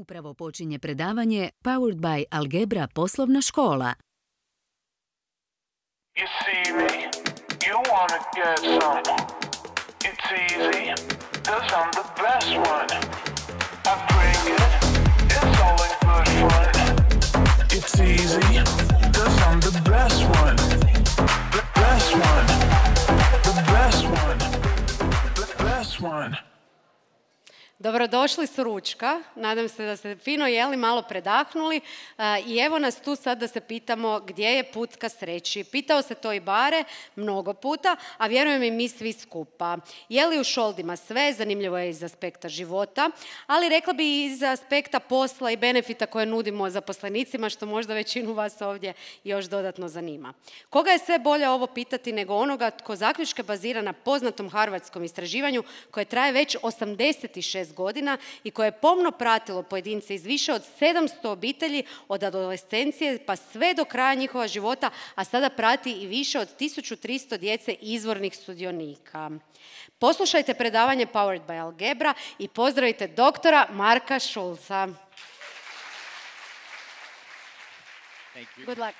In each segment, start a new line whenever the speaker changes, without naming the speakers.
Upravo počinje predavanje Powered by Algebra Poslovna škola.
You see me, you wanna get some. It's easy, 'cause I'm the best one. I bring it, it's always good fun. It's easy, 'cause I'm the best one. The best one. The best one. The best one.
Dobrodošli su ručka. Nadam se da ste fino jeli, malo predahnuli i evo nas tu sad da se pitamo gdje je put ka sreći. Pitao se to i Bare mnogo puta, a vjerujem i mi svi skupa. Je li u šoldima sve? Zanimljivo je iz aspekta života, ali rekla bi i iz aspekta posla i benefita koje nudimo zaposlenicima, što možda većinu vas ovdje još dodatno zanima. Koga je sve bolje ovo pitati nego onoga tko zaključke bazira na poznatom harvardskom istraživanju koje traje već 86 godina i koje je pomno pratilo pojedince iz više od 700 obitelji od adolescencije pa sve do kraja njihova života, a sada prati i više od 1300 djece izvornih sudionika. Poslušajte predavanje Powered by Algebra i pozdravite doktora Marca Schulza. Good luck.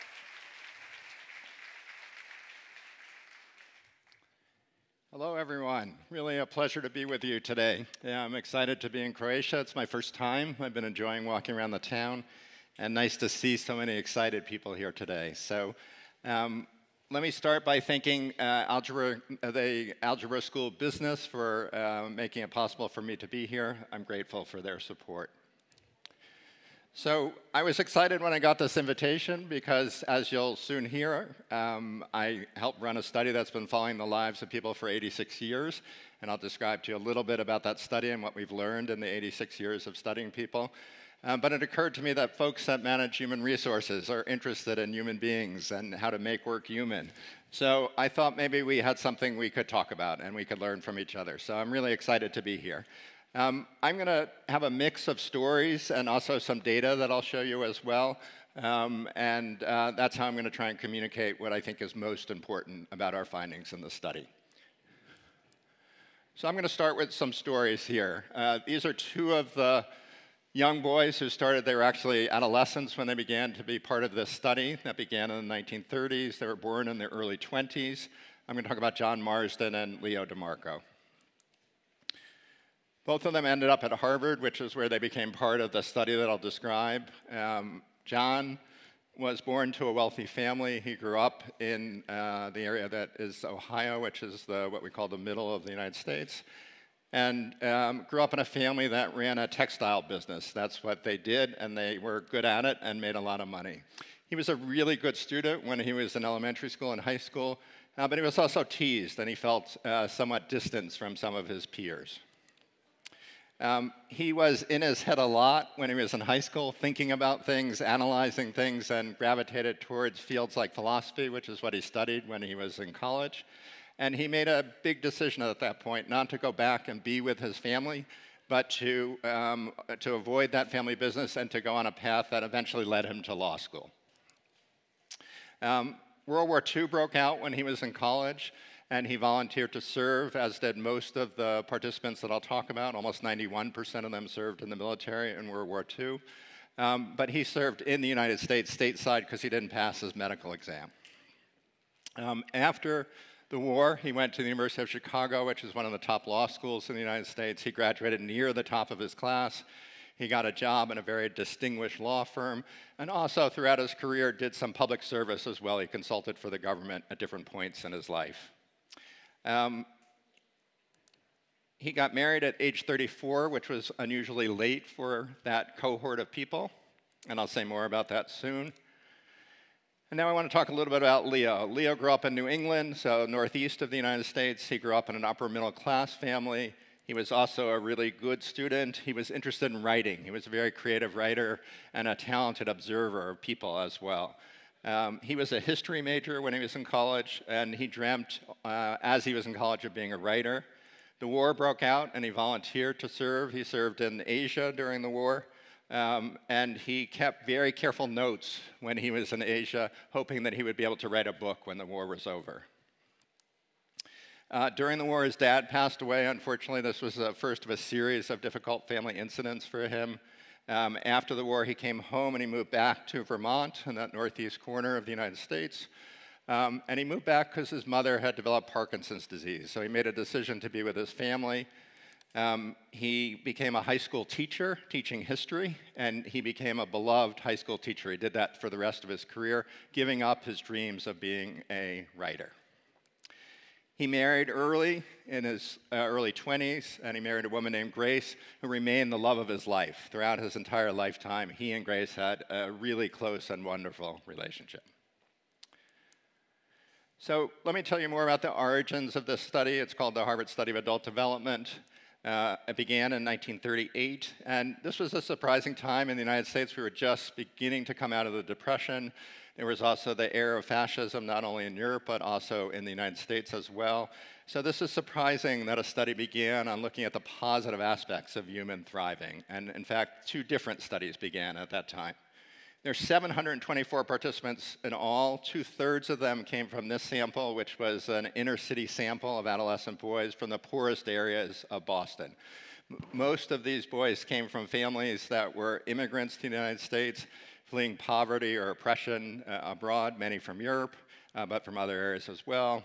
Hello, everyone. Really a pleasure to be with you today. Yeah, I'm excited to be in Croatia. It's my first time. I've been enjoying walking around the town, and nice to see so many excited people here today. So let me start by thanking the Algebra School Business for making it possible for me to be here. I'm grateful for their support. So I was excited when I got this invitation because, as you'll soon hear, I help run a study that's been following the lives of people for 86 years, and I'll describe to you a little bit about that study and what we've learned in the 86 years of studying people. But it occurred to me that folks that manage human resources are interested in human beings and how to make work human. So I thought maybe we had something we could talk about and we could learn from each other. So I'm really excited to be here. I'm going to have a mix of stories and also some data that I'll show you as well. That's how I'm going to try and communicate what I think is most important about our findings in the study. So I'm going to start with some stories here. These are two of the young boys who started. They were actually adolescents when they began to be part of this study that began in the 1930s. They were born in their early 20s. I'm going to talk about John Marsden and Leo DeMarco. Both of them ended up at Harvard, which is where they became part of the study that I'll describe. John was born to a wealthy family. He grew up in the area that is Ohio, which is what we call the middle of the United States, and grew up in a family that ran a textile business. That's what they did, and they were good at it and made a lot of money. He was a really good student when he was in elementary school and high school, but he was also teased, and he felt somewhat distanced from some of his peers. He was in his head a lot when he was in high school, thinking about things, analyzing things, and gravitated towards fields like philosophy, which is what he studied when he was in college. And he made a big decision at that point not to go back and be with his family, but to avoid that family business and to go on a path that eventually led him to law school. World War II broke out when he was in college, and he volunteered to serve, as did most of the participants that I'll talk about. Almost 91% of them served in the military in World War II. But he served in the United States stateside because he didn't pass his medical exam. After the war, he went to the University of Chicago, which is one of the top law schools in the United States. He graduated near the top of his class. He got a job in a very distinguished law firm, and also throughout his career did some public service as well. He consulted for the government at different points in his life. He got married at age 34, which was unusually late for that cohort of people, and I'll say more about that soon. And now I want to talk a little bit about Leo. Leo grew up in New England, so northeast of the United States. He grew up in an upper middle class family. He was also a really good student. He was interested in writing. He was a very creative writer and a talented observer of people as well. He was a history major when he was in college, and he dreamt, as he was in college, of being a writer. The war broke out, and he volunteered to serve. He served in Asia during the war, and he kept very careful notes when he was in Asia, hoping that he would be able to write a book when the war was over. During the war, his dad passed away. Unfortunately, this was the first of a series of difficult family incidents for him. After the war, he came home and he moved back to Vermont in that northeast corner of the United States. And he moved back because his mother had developed Parkinson's disease. So he made a decision to be with his family. He became a high school teacher, teaching history, and he became a beloved high school teacher. He did that for the rest of his career, giving up his dreams of being a writer. He married early, in his early 20s, and he married a woman named Grace, who remained the love of his life. Throughout his entire lifetime, he and Grace had a really close and wonderful relationship. So let me tell you more about the origins of this study. It's called the Harvard Study of Adult Development. It began in 1938, and this was a surprising time in the United States. We were just beginning to come out of the Depression. There was also the era of fascism, not only in Europe, but also in the United States as well. So this is surprising that a study began on looking at the positive aspects of human thriving. And in fact, 2 different studies began at that time. There are 724 participants in all. 2/3 of them came from this sample, which was an inner city sample of adolescent boys from the poorest areas of Boston. Most of these boys came from families that were immigrants to the United States, fleeing poverty or oppression abroad, many from Europe, but from other areas as well.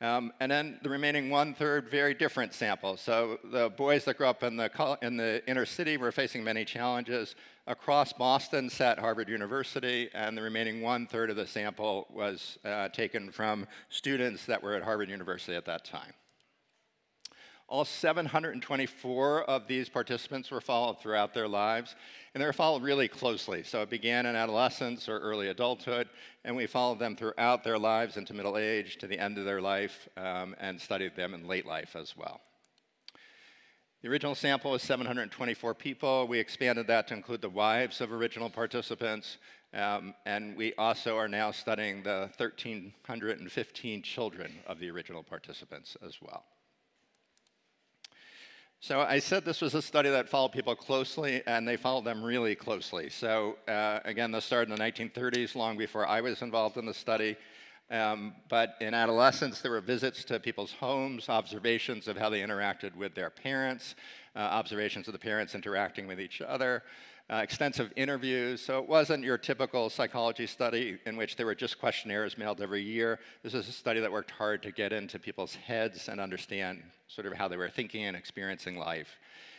And then the remaining 1/3, very different samples. So the boys that grew up in the inner city were facing many challenges. Across Boston sat Harvard University, and the remaining 1/3 of the sample was taken from students that were at Harvard University at that time. All 724 of these participants were followed throughout their lives, and they were followed really closely. So it began in adolescence or early adulthood, and we followed them throughout their lives into middle age, to the end of their life, and studied them in late life as well. The original sample was 724 people. We expanded that to include the wives of original participants, and we also are now studying the 1,315 children of the original participants as well. So I said this was a study that followed people closely, and they followed them really closely. So again, this started in the 1930s, long before I was involved in the study. But in adolescence, there were visits to people's homes, observations of how they interacted with their parents, observations of the parents interacting with each other, extensive interviews. So it wasn't your typical psychology study in which there were just questionnaires mailed every year. This is a study that worked hard to get into people's heads and understand sort of how they were thinking and experiencing life.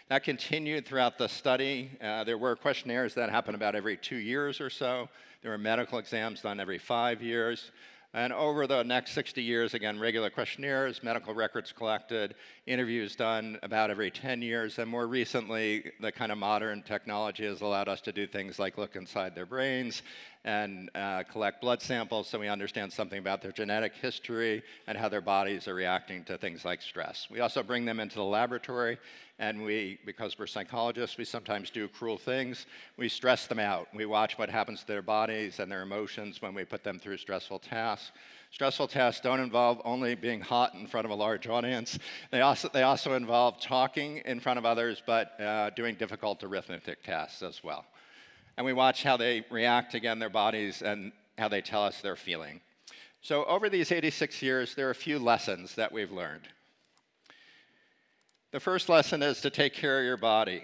That continued throughout the study. There were questionnaires that happened about every 2 years or so. There were medical exams done every 5 years. And over the next 60 years, again, regular questionnaires, medical records collected, interviews done about every 10 years, and more recently, the kind of modern technology has allowed us to do things like look inside their brains and collect blood samples so we understand something about their genetic history and how their bodies are reacting to things like stress. We also bring them into the laboratory, and because we're psychologists, we sometimes do cruel things. We stress them out. We watch what happens to their bodies and their emotions when we put them through stressful tasks. Stressful tasks don't involve only being hot in front of a large audience. They also involve talking in front of others, but doing difficult arithmetic tasks as well. And we watch how they react, again, their bodies, and how they tell us they're feeling. So over these 86 years, there are a few lessons that we've learned. The first lesson is to take care of your body.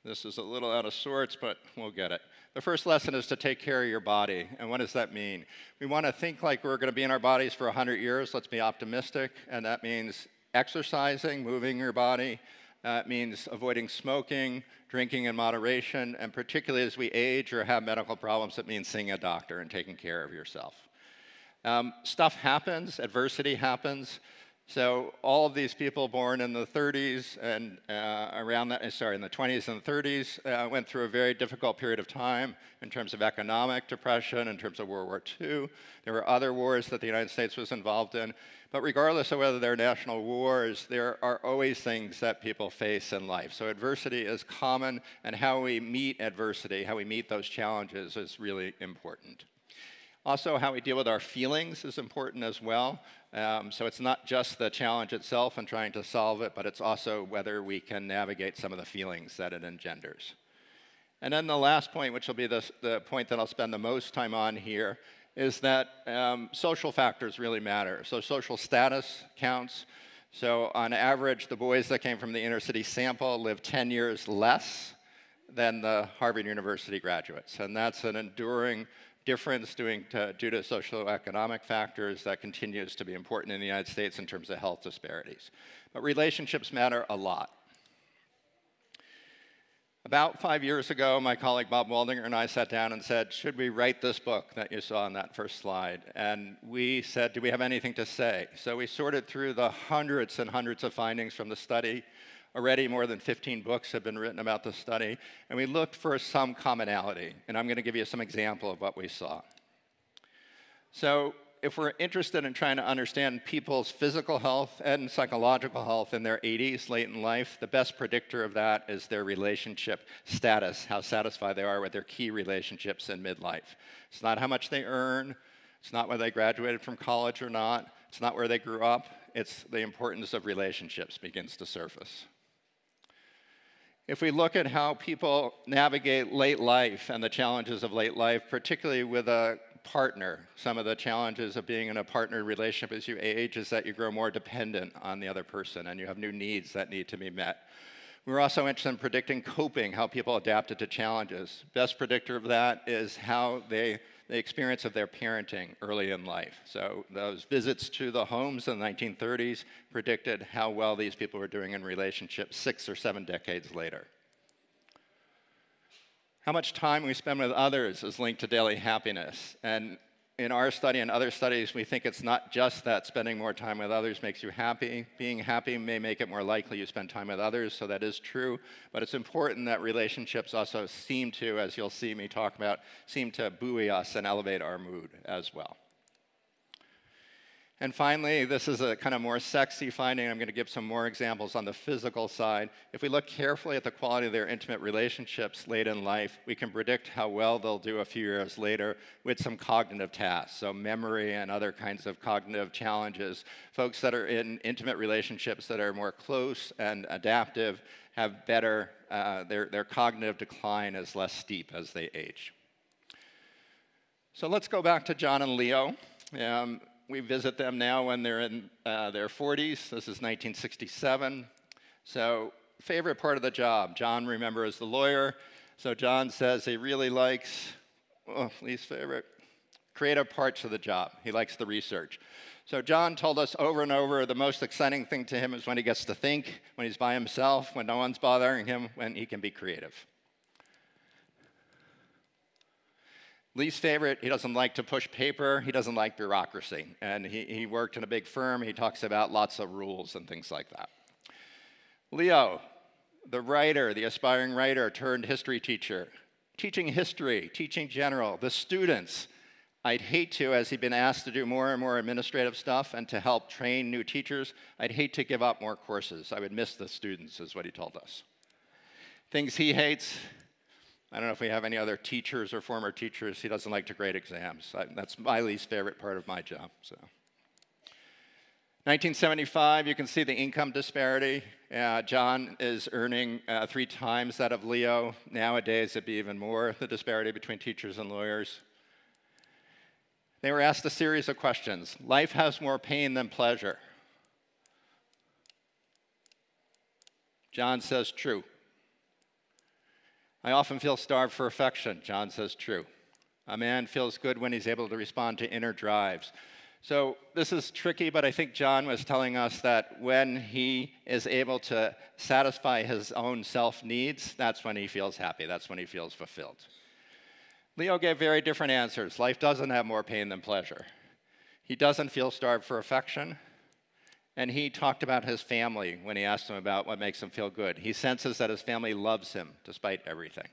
This is a little out of sorts, but we'll get it. The first lesson is to take care of your body. And what does that mean? We want to think like we're going to be in our bodies for 100 years. Let's be optimistic. And that means exercising, moving your body. It means avoiding smoking, drinking in moderation, and particularly as we age or have medical problems, it means seeing a doctor and taking care of yourself. Stuff happens, adversity happens. So all of these people born in the 30s and in the 20s and 30s went through a very difficult period of time in terms of economic depression, in terms of World War II. There were other wars that the United States was involved in. But regardless of whether they're national wars, there are always things that people face in life. So adversity is common, and how we meet adversity, how we meet those challenges is really important. Also, how we deal with our feelings is important as well. So it's not just the challenge itself and trying to solve it, but it's also whether we can navigate some of the feelings that it engenders. And then the last point, which will be the point that I'll spend the most time on here, is that social factors really matter. So social status counts. So on average, the boys that came from the inner city sample lived 10 years less than the Harvard University graduates. And that's an enduring difference due to socioeconomic factors that continues to be important in the United States in terms of health disparities. But relationships matter a lot. About 5 years ago, my colleague Bob Waldinger and I sat down and said, should we write this book that you saw on that first slide? And we said, do we have anything to say? So we sorted through the hundreds and hundreds of findings from the study. Already more than 15 books have been written about the study, and we looked for some commonality. And I'm going to give you some example of what we saw. So if we're interested in trying to understand people's physical health and psychological health in their 80s, late in life, the best predictor of that is their relationship status, how satisfied they are with their key relationships in midlife. It's not how much they earn. It's not whether they graduated from college or not. It's not where they grew up. It's the importance of relationships begins to surface. If we look at how people navigate late life and the challenges of late life, particularly with a partner, some of the challenges of being in a partner relationship as you age is that you grow more dependent on the other person and you have new needs that need to be met. We're also interested in predicting coping, how people adapted to challenges. Best predictor of that is how the experience of their parenting early in life. So those visits to the homes in the 1930s predicted how well these people were doing in relationships 6 or 7 decades later. How much time we spend with others is linked to daily happiness. And in our study and other studies, we think it's not just that spending more time with others makes you happy. Being happy may make it more likely you spend time with others, so that is true. But it's important that relationships also seem to, as you'll see me talk about, seem to buoy us and elevate our mood as well. And finally, this is a kind of more sexy finding. I'm going to give some more examples on the physical side. If we look carefully at the quality of their intimate relationships late in life, we can predict how well they'll do a few years later with some cognitive tasks, so memory and other kinds of cognitive challenges. Folks that are in intimate relationships that are more close and adaptive have better, their cognitive decline is less steep as they age. So let's go back to John and Leo. We visit them now when they're in their 40s. This is 1967. So favorite part of the job. John, remember, is the lawyer. So John says he really likes, least favorite, creative parts of the job. He likes the research. So John told us over and over the most exciting thing to him is when he gets to think, when he's by himself, when no one's bothering him, when he can be creative. Least favorite, he doesn't like to push paper, he doesn't like bureaucracy. And he worked in a big firm, he talks about lots of rules and things like that. Leo, the writer, the aspiring writer turned history teacher. Teaching history, teaching general, the students. I'd hate to, as he'd been asked to do more and more administrative stuff and to help train new teachers, I'd hate to give up more courses. I would miss the students, is what he told us. Things he hates, I don't know if we have any other teachers or former teachers. He doesn't like to grade exams. That's my least favorite part of my job. So, 1975, you can see the income disparity. John is earning 3 times that of Leo. Nowadays, it'd be even more, the disparity between teachers and lawyers. They were asked a series of questions. Life has more pain than pleasure. John says true. I often feel starved for affection. John says true. A man feels good when he's able to respond to inner drives. So this is tricky, but I think John was telling us that when he is able to satisfy his own self-needs, that's when he feels happy. That's when he feels fulfilled. Leo gave very different answers. Life doesn't have more pain than pleasure. He doesn't feel starved for affection. And he talked about his family when he asked him about what makes him feel good. He senses that his family loves him despite everything.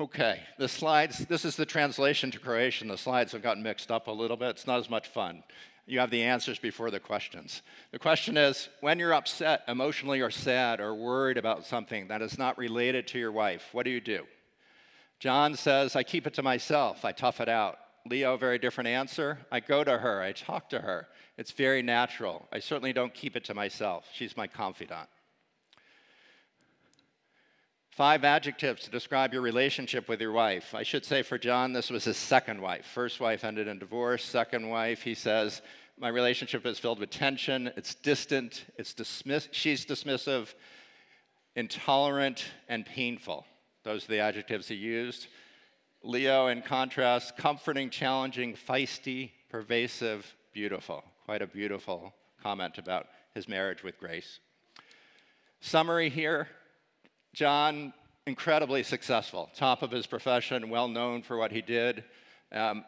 Okay, the slides, this is the translation to Croatian. The slides have gotten mixed up a little bit. It's not as much fun. You have the answers before the questions. The question is, when you're upset emotionally or sad or worried about something that is not related to your wife, what do you do? John says, I keep it to myself. I tough it out. Leo, very different answer. I go to her. I talk to her. It's very natural. I certainly don't keep it to myself. She's my confidant. 5 adjectives to describe your relationship with your wife. I should say for John, this was his second wife. First wife ended in divorce. Second wife, he says, My relationship is filled with tension, it's distant, she's dismissive, intolerant, and painful. Those are the adjectives he used. Leo, in contrast, comforting, challenging, feisty, pervasive, beautiful. Quite a beautiful comment about his marriage with Grace. Summary here, John, incredibly successful, top of his profession, well known for what he did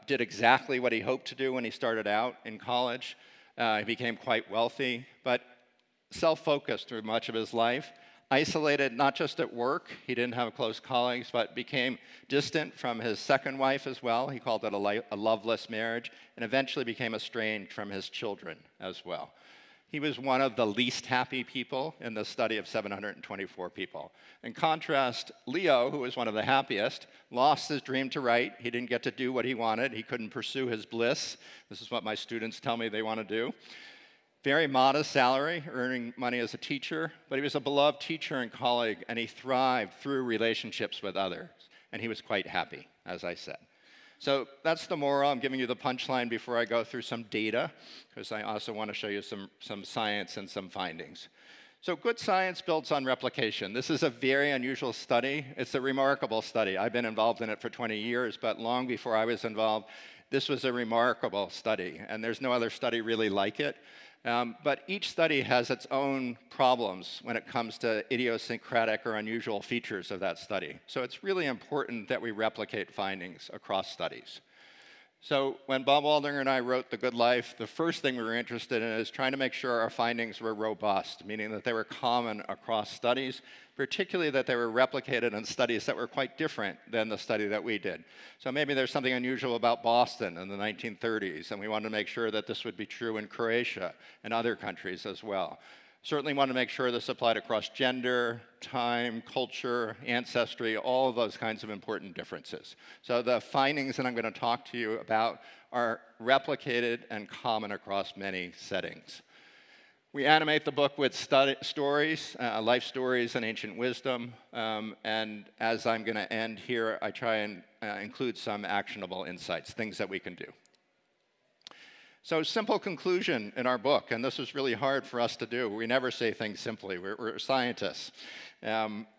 exactly what he hoped to do when he started out in college. He became quite wealthy, but self-focused through much of his life, isolated not just at work, he didn't have close colleagues, but became distant from his second wife as well. He called it a loveless marriage, and eventually became estranged from his children as well. He was one of the least happy people in the study of 724 people. In contrast, Leo, who was one of the happiest, lost his dream to write. He didn't get to do what he wanted. He couldn't pursue his bliss. This is what my students tell me they want to do. Very modest salary, earning money as a teacher, but he was a beloved teacher and colleague, and he thrived through relationships with others, and he was quite happy, as I said. So that's the moral. I'm giving you the punchline before I go through some data, because I also want to show you some science and some findings. So good science builds on replication. This is a very unusual study. It's a remarkable study. I've been involved in it for 20 years, but long before I was involved, this was a remarkable study, and there's no other study really like it. But each study has its own problems when it comes to idiosyncratic or unusual features of that study. So it's really important that we replicate findings across studies. So when Bob Waldinger and I wrote The Good Life, the first thing we were interested in is trying to make sure our findings were robust, meaning that they were common across studies, particularly that they were replicated in studies that were quite different than the study that we did. So maybe there's something unusual about Boston in the 1930s, and we wanted to make sure that this would be true in Croatia and other countries as well. Certainly want to make sure this applied across gender, time, culture, ancestry, all of those kinds of important differences. So the findings that I'm going to talk to you about are replicated and common across many settings. We animate the book with stories, life stories and ancient wisdom, and as I'm going to end here, I try and include some actionable insights, things that we can do. So simple conclusion in our book, and this is really hard for us to do. We never say things simply. We're scientists.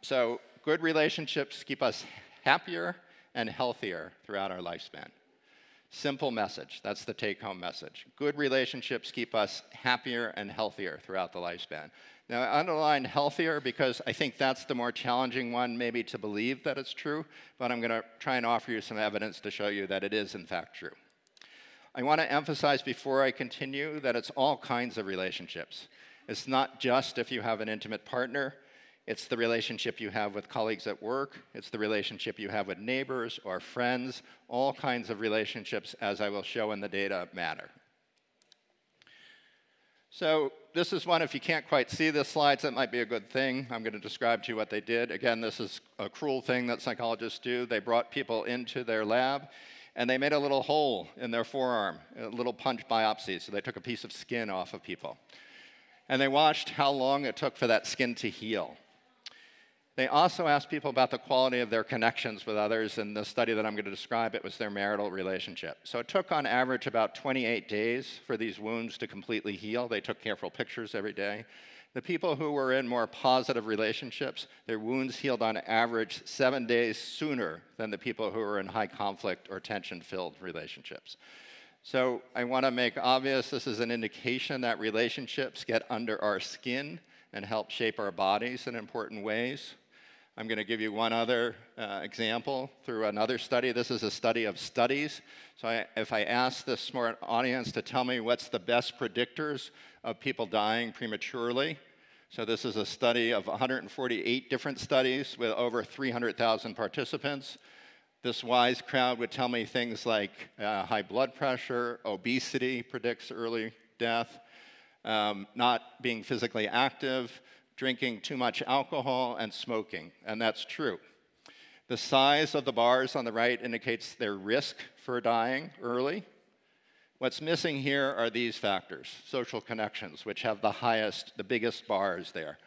So good relationships keep us happier and healthier throughout our lifespan. Simple message. That's the take-home message. Good relationships keep us happier and healthier throughout the lifespan. Now, I underline healthier because I think that's the more challenging one maybe to believe that it's true, but I'm going to try and offer you some evidence to show you that it is in fact true. I want to emphasize before I continue that it's all kinds of relationships. It's not just if you have an intimate partner. It's the relationship you have with colleagues at work. It's the relationship you have with neighbors or friends. All kinds of relationships, as I will show in the data, matter. So this is one, if you can't quite see the slides, that might be a good thing. I'm going to describe to you what they did. Again, this is a cruel thing that psychologists do. They brought people into their lab, and they made a little hole in their forearm, a little punch biopsy. So they took a piece of skin off of people. And they watched how long it took for that skin to heal. They also asked people about the quality of their connections with others. In the study that I'm going to describe, it was their marital relationship. So it took on average about 28 days for these wounds to completely heal. They took careful pictures every day. The people who were in more positive relationships, their wounds healed on average 7 days sooner than the people who were in high conflict or tension-filled relationships. So I want to make obvious this is an indication that relationships get under our skin and help shape our bodies in important ways. I'm going to give you one other example through another study. This is a study of studies. So if I ask this smart audience to tell me what's the best predictors of people dying prematurely, so this is a study of 148 different studies with over 300,000 participants. This wise crowd would tell me things like high blood pressure, obesity predicts early death, not being physically active, drinking too much alcohol, and smoking, and that's true. The size of the bars on the right indicates their risk for dying early. What's missing here are these factors, social connections, which have the biggest bars there.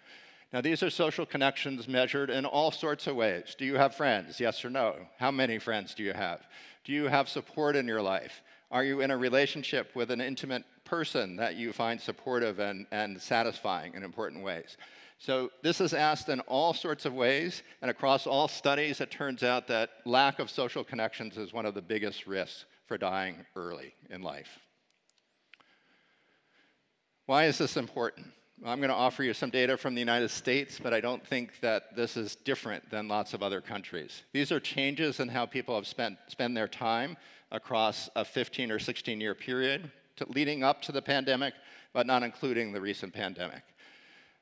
Now, these are social connections measured in all sorts of ways. Do you have friends? Yes or no? How many friends do you have? Do you have support in your life? Are you in a relationship with an intimate person that you find supportive and satisfying in important ways. So this is asked in all sorts of ways, and across all studies, it turns out that lack of social connections is one of the biggest risks for dying early in life. Why is this important? Well, I'm going to offer you some data from the United States, but I don't think that this is different than lots of other countries. These are changes in how people have spent their time across a 15 or 16-year period leading up to the pandemic, but not including the recent pandemic.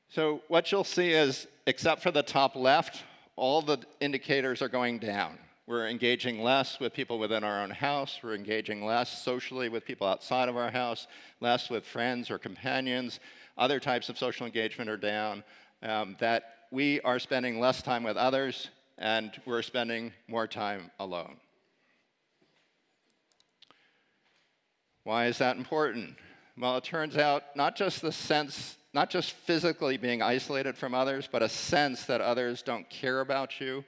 So what you'll see is, except for the top left, all the indicators are going down. We're engaging less with people within our own house. We're engaging less socially with people outside of our house, less with friends or companions. Other types of social engagement are down. That we are spending less time with others, and we're spending more time alone. Why is that important? Well, it turns out not just physically being isolated from others, but a sense that others don't care about you.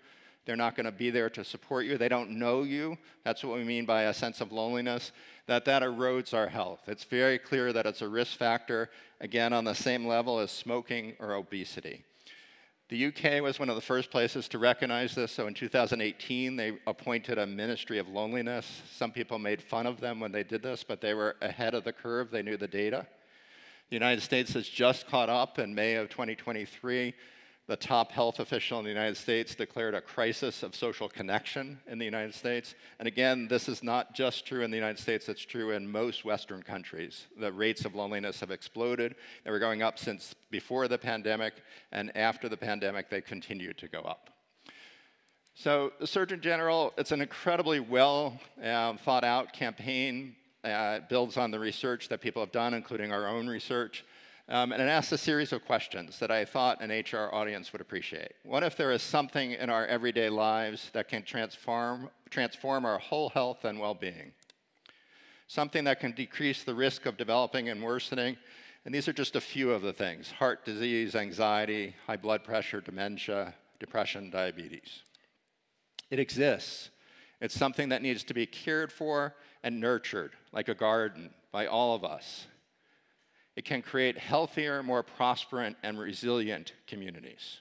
They're not going to be there to support you. They don't know you. That's what we mean by a sense of loneliness, that erodes our health. It's very clear that it's a risk factor, again, on the same level as smoking or obesity. The UK was one of the first places to recognize this, so in 2018, they appointed a Ministry of Loneliness. Some people made fun of them when they did this, but they were ahead of the curve. They knew the data. The United States has just caught up. In May of 2023, the top health official in the United States declared a crisis of social connection in the United States. And again, this is not just true in the United States, it's true in most Western countries. The rates of loneliness have exploded. They were going up since before the pandemic, and after the pandemic, they continued to go up. So the Surgeon General, it's an incredibly well thought out campaign. It builds on the research that people have done, including our own research. And it asks a series of questions that I thought an HR audience would appreciate. What if there is something in our everyday lives that can transform our whole health and well-being? Something that can decrease the risk of developing and worsening. And these are just a few of the things: heart disease, anxiety, high blood pressure, dementia, depression, diabetes. It exists. It's something that needs to be cared for and nurtured, like a garden, by all of us. It can create healthier, more prosperous, and resilient communities.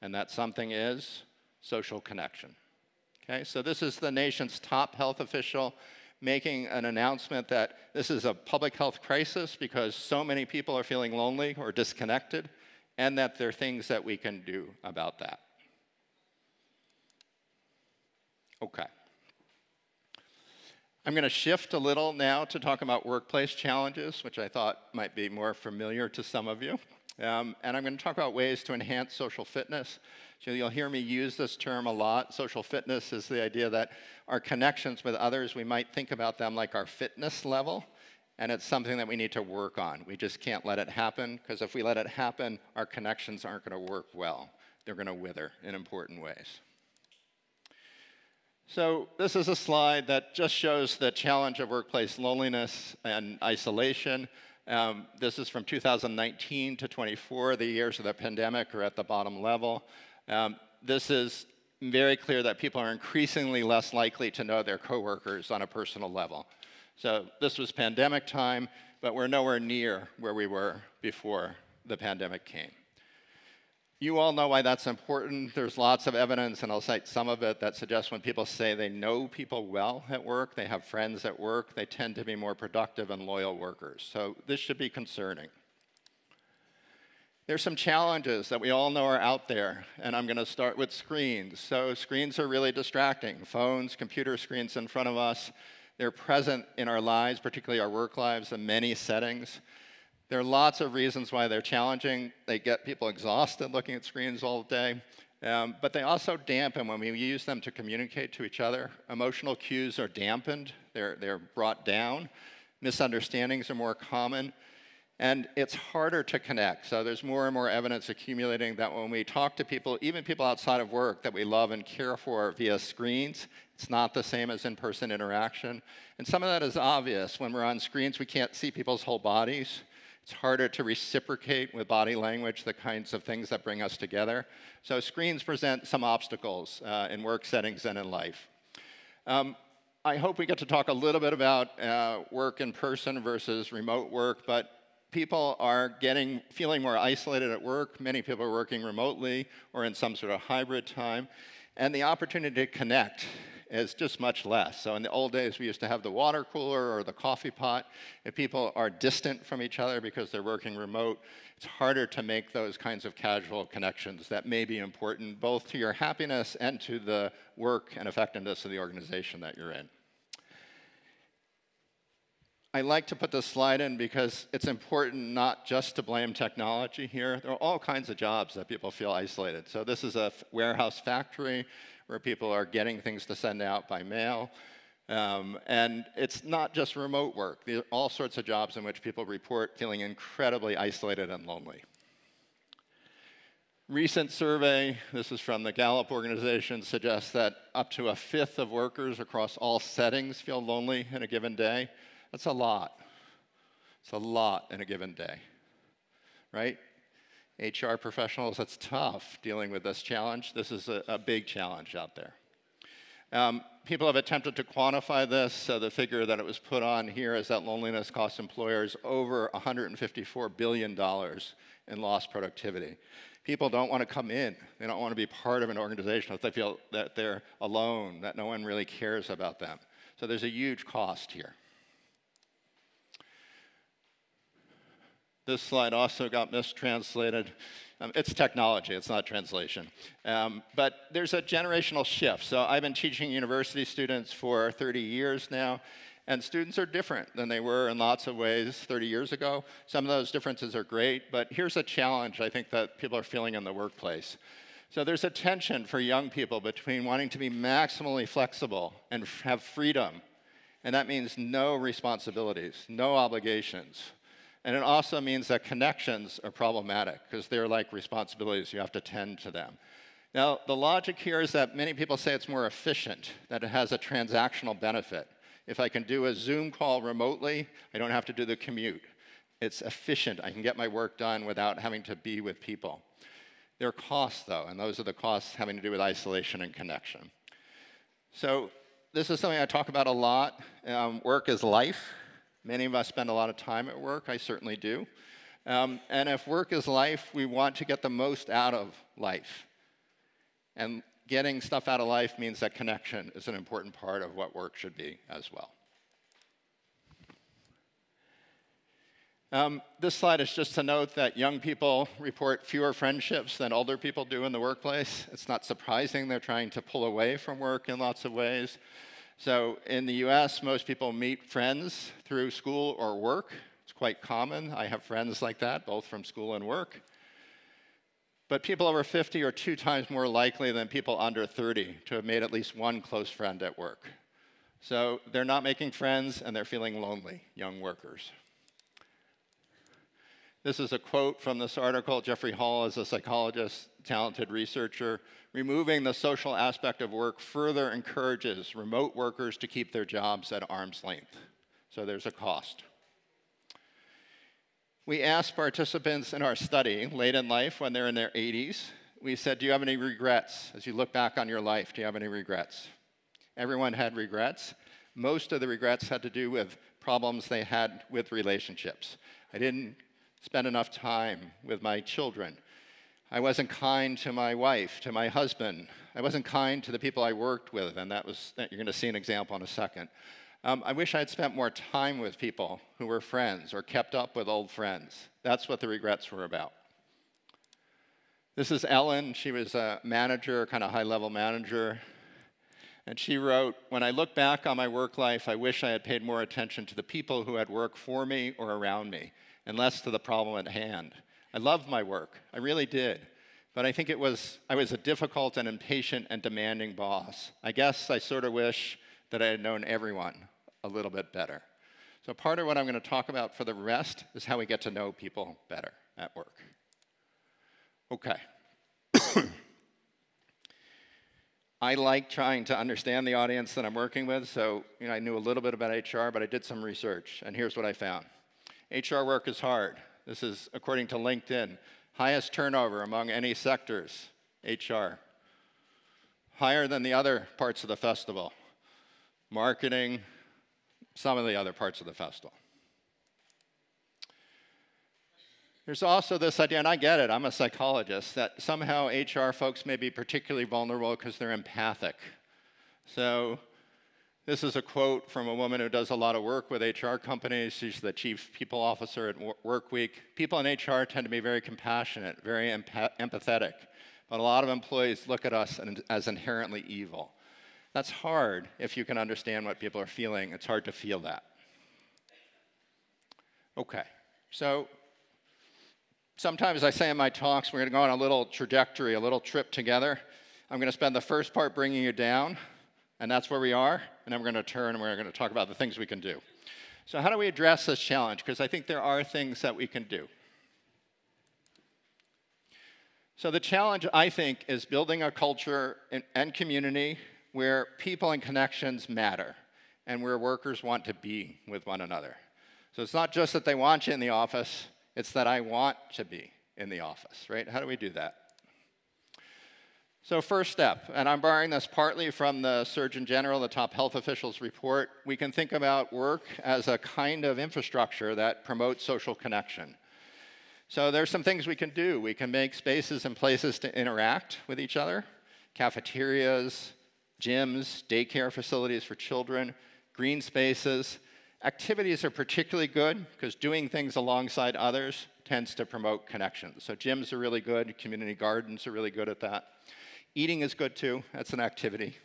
And that something is social connection. Okay, so this is the nation's top health official making an announcement that this is a public health crisis because so many people are feeling lonely or disconnected, and that there are things that we can do about that. Okay. I'm going to shift a little now to talk about workplace challenges, which I thought might be more familiar to some of you. And I'm going to talk about ways to enhance social fitness. So you'll hear me use this term a lot. Social fitness is the idea that our connections with others, we might think about them like our fitness level, and it's something that we need to work on. We just can't let it happen, because if we let it happen, our connections aren't going to work well. They're going to wither in important ways. So this is a slide that just shows the challenge of workplace loneliness and isolation. This is from 2019 to 24. The years of the pandemic are at the bottom level. This is very clear that people are increasingly less likely to know their coworkers on a personal level. So this was pandemic time, but we're nowhere near where we were before the pandemic came. You all know why that's important. There's lots of evidence, and I'll cite some of it, that suggests when people say they know people well at work, they have friends at work, they tend to be more productive and loyal workers. So this should be concerning. There's some challenges that we all know are out there, and I'm going to start with screens. So screens are really distracting. Phones, computer screens in front of us, they're present in our lives, particularly our work lives, in many settings. There are lots of reasons why they're challenging. They get people exhausted looking at screens all day, but they also dampen when we use them to communicate to each other. Emotional cues are dampened, they're brought down. Misunderstandings are more common, and it's harder to connect. So there's more and more evidence accumulating that when we talk to people, even people outside of work that we love and care for via screens, it's not the same as in-person interaction. And some of that is obvious. When we're on screens, we can't see people's whole bodies. It's harder to reciprocate with body language, the kinds of things that bring us together. So screens present some obstacles in work settings and in life. I hope we get to talk a little bit about work in person versus remote work, but people are feeling more isolated at work. Many people are working remotely or in some sort of hybrid time, and the opportunity to connect is just much less. So in the old days, we used to have the water cooler or the coffee pot. If people are distant from each other because they're working remote, it's harder to make those kinds of casual connections that may be important both to your happiness and to the work and effectiveness of the organization that you're in. I like to put this slide in because it's important not just to blame technology here. There are all kinds of jobs that people feel isolated. So this is a warehouse factory where people are getting things to send out by mail. And it's not just remote work. There are all sorts of jobs in which people report feeling incredibly isolated and lonely. Recent survey, this is from the Gallup organization, suggests that up to 1/5 of workers across all settings feel lonely in a given day. That's a lot. It's a lot in a given day, right? HR professionals, that's tough dealing with this challenge. This is a big challenge out there. People have attempted to quantify this. So the figure that it was put on here is that loneliness costs employers over $154 billion in lost productivity. People don't want to come in. They don't want to be part of an organization if they feel that they're alone, that no one really cares about them. So there's a huge cost here. This slide also got mistranslated. It's technology, it's not translation. But there's a generational shift. So I've been teaching university students for 30 years now, and students are different than they were in lots of ways 30 years ago. Some of those differences are great, but here's a challenge I think that people are feeling in the workplace. So there's a tension for young people between wanting to be maximally flexible and have freedom, and that means no responsibilities, no obligations. And it also means that connections are problematic because they're like responsibilities. You have to tend to them. Now, the logic here is that many people say it's more efficient, that it has a transactional benefit. If I can do a Zoom call remotely, I don't have to do the commute. It's efficient. I can get my work done without having to be with people. There are costs, though, and those are the costs having to do with isolation and connection. So this is something I talk about a lot. Work is life. Many of us spend a lot of time at work. I certainly do. And if work is life, we want to get the most out of life. And getting stuff out of life means that connection is an important part of what work should be as well. This slide is just to note that young people report fewer friendships than older people do in the workplace. It's not surprising they're trying to pull away from work in lots of ways. So in the US, most people meet friends through school or work. It's quite common. I have friends like that, both from school and work. But people over 50 are 2 times more likely than people under 30 to have made at least one close friend at work. So they're not making friends and they're feeling lonely, young workers. This is a quote from this article. Jeffrey Hall is a psychologist, talented researcher. Removing the social aspect of work further encourages remote workers to keep their jobs at arm's length. So there's a cost. We asked participants in our study late in life when they're in their 80s, we said, do you have any regrets? As you look back on your life, do you have any regrets? Everyone had regrets. Most of the regrets had to do with problems they had with relationships. I didn't spend enough time with my children. I wasn't kind to my wife, to my husband. I wasn't kind to the people I worked with, and you're going to see an example in a second. I wish I had spent more time with people who were friends or kept up with old friends. That's what the regrets were about. This is Ellen. She was a manager, kind of high-level manager. And she wrote, when I look back on my work life, I wish I had paid more attention to the people who had worked for me or around me, and less to the problem at hand. I loved my work. I really did. But I think I was a difficult and impatient and demanding boss. I guess I sort of wish that I had known everyone a little bit better. So part of what I'm going to talk about for the rest is how we get to know people better at work. Okay. I like trying to understand the audience that I'm working with, so I knew a little bit about HR, but I did some research, and here's what I found. HR work is hard. This is according to LinkedIn. Highest turnover among any sectors, HR. Higher than the other parts of the festival. marketing, some of the other parts of the festival. There's also this idea, and I get it, I'm a psychologist, that somehow HR folks may be particularly vulnerable because they're empathic. So this is a quote from a woman who does a lot of work with HR companies. She's the chief people officer at Workweek. People in HR tend to be very compassionate, very empathetic, but a lot of employees look at us as inherently evil. That's hard if you can understand what people are feeling. It's hard to feel that. Okay, so sometimes I say in my talks, we're going to go on a little trajectory, a little trip together. I'm going to spend the first part bringing you down, and that's where we are, and then we're going to turn and we're going to talk about the things we can do. So how do we address this challenge? Because I think there are things that we can do. So the challenge, I think, is building a culture and community where people and connections matter and where workers want to be with one another. So it's not just that they want you in the office, it's that I want to be in the office, right? How do we do that? So first step, and I'm borrowing this partly from the Surgeon General, the top health officials report, we can think about work as a kind of infrastructure that promotes social connection. So there's some things we can do. We can make spaces and places to interact with each other, cafeterias, gyms, daycare facilities for children, green spaces. Activities are particularly good because doing things alongside others tends to promote connections. So gyms are really good, community gardens are really good at that. Eating is good too, that's an activity.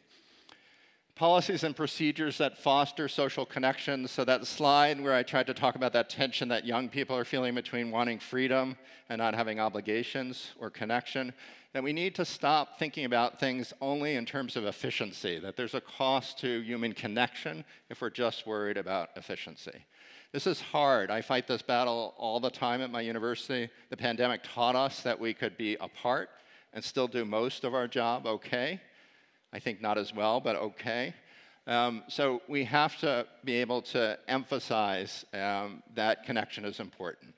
Policies and procedures that foster social connections. So that slide where I tried to talk about that tension that young people are feeling between wanting freedom and not having obligations or connection, that we need to stop thinking about things only in terms of efficiency, that there's a cost to human connection if we're just worried about efficiency. This is hard. I fight this battle all the time at my university. The pandemic taught us that we could be apart and still do most of our job okay. I think not as well, but okay. So we have to be able to emphasize that connection is important.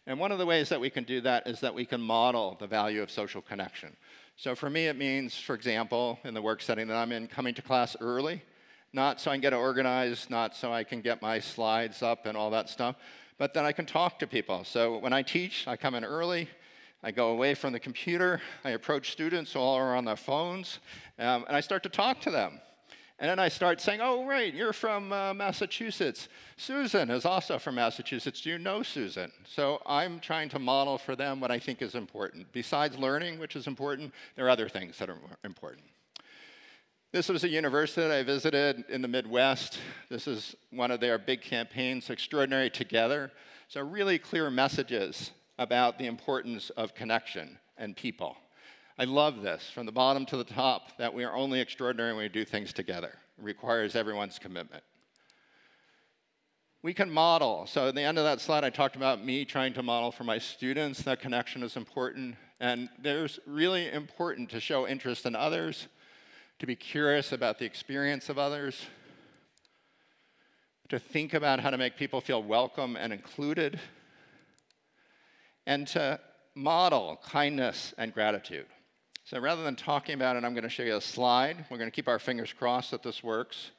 And one of the ways that we can do that is that we can model the value of social connection. So for me, it means, for example, in the work setting that I'm in, coming to class early, not so I can get organized, not so I can get my slides up and all that stuff, but then I can talk to people. So when I teach, I come in early, I go away from the computer, I approach students who all are on their phones, and I start to talk to them. And then I start saying, oh, right, you're from Massachusetts. Susan is also from Massachusetts. Do you know Susan? So I'm trying to model for them what I think is important. Besides learning, which is important, there are other things that are important. This was a university that I visited in the Midwest. This is one of their big campaigns, Extraordinary Together. So really clear messages about the importance of connection and people. I love this, from the bottom to the top, that we are only extraordinary when we do things together. It requires everyone's commitment. We can model. So at the end of that slide, I talked about me trying to model for my students that connection is important. And there's really important to show interest in others, to be curious about the experience of others, to think about how to make people feel welcome and included, and to model kindness and gratitude. So rather than talking about it, I'm going to show you a slide. We're going to keep our fingers crossed that this works.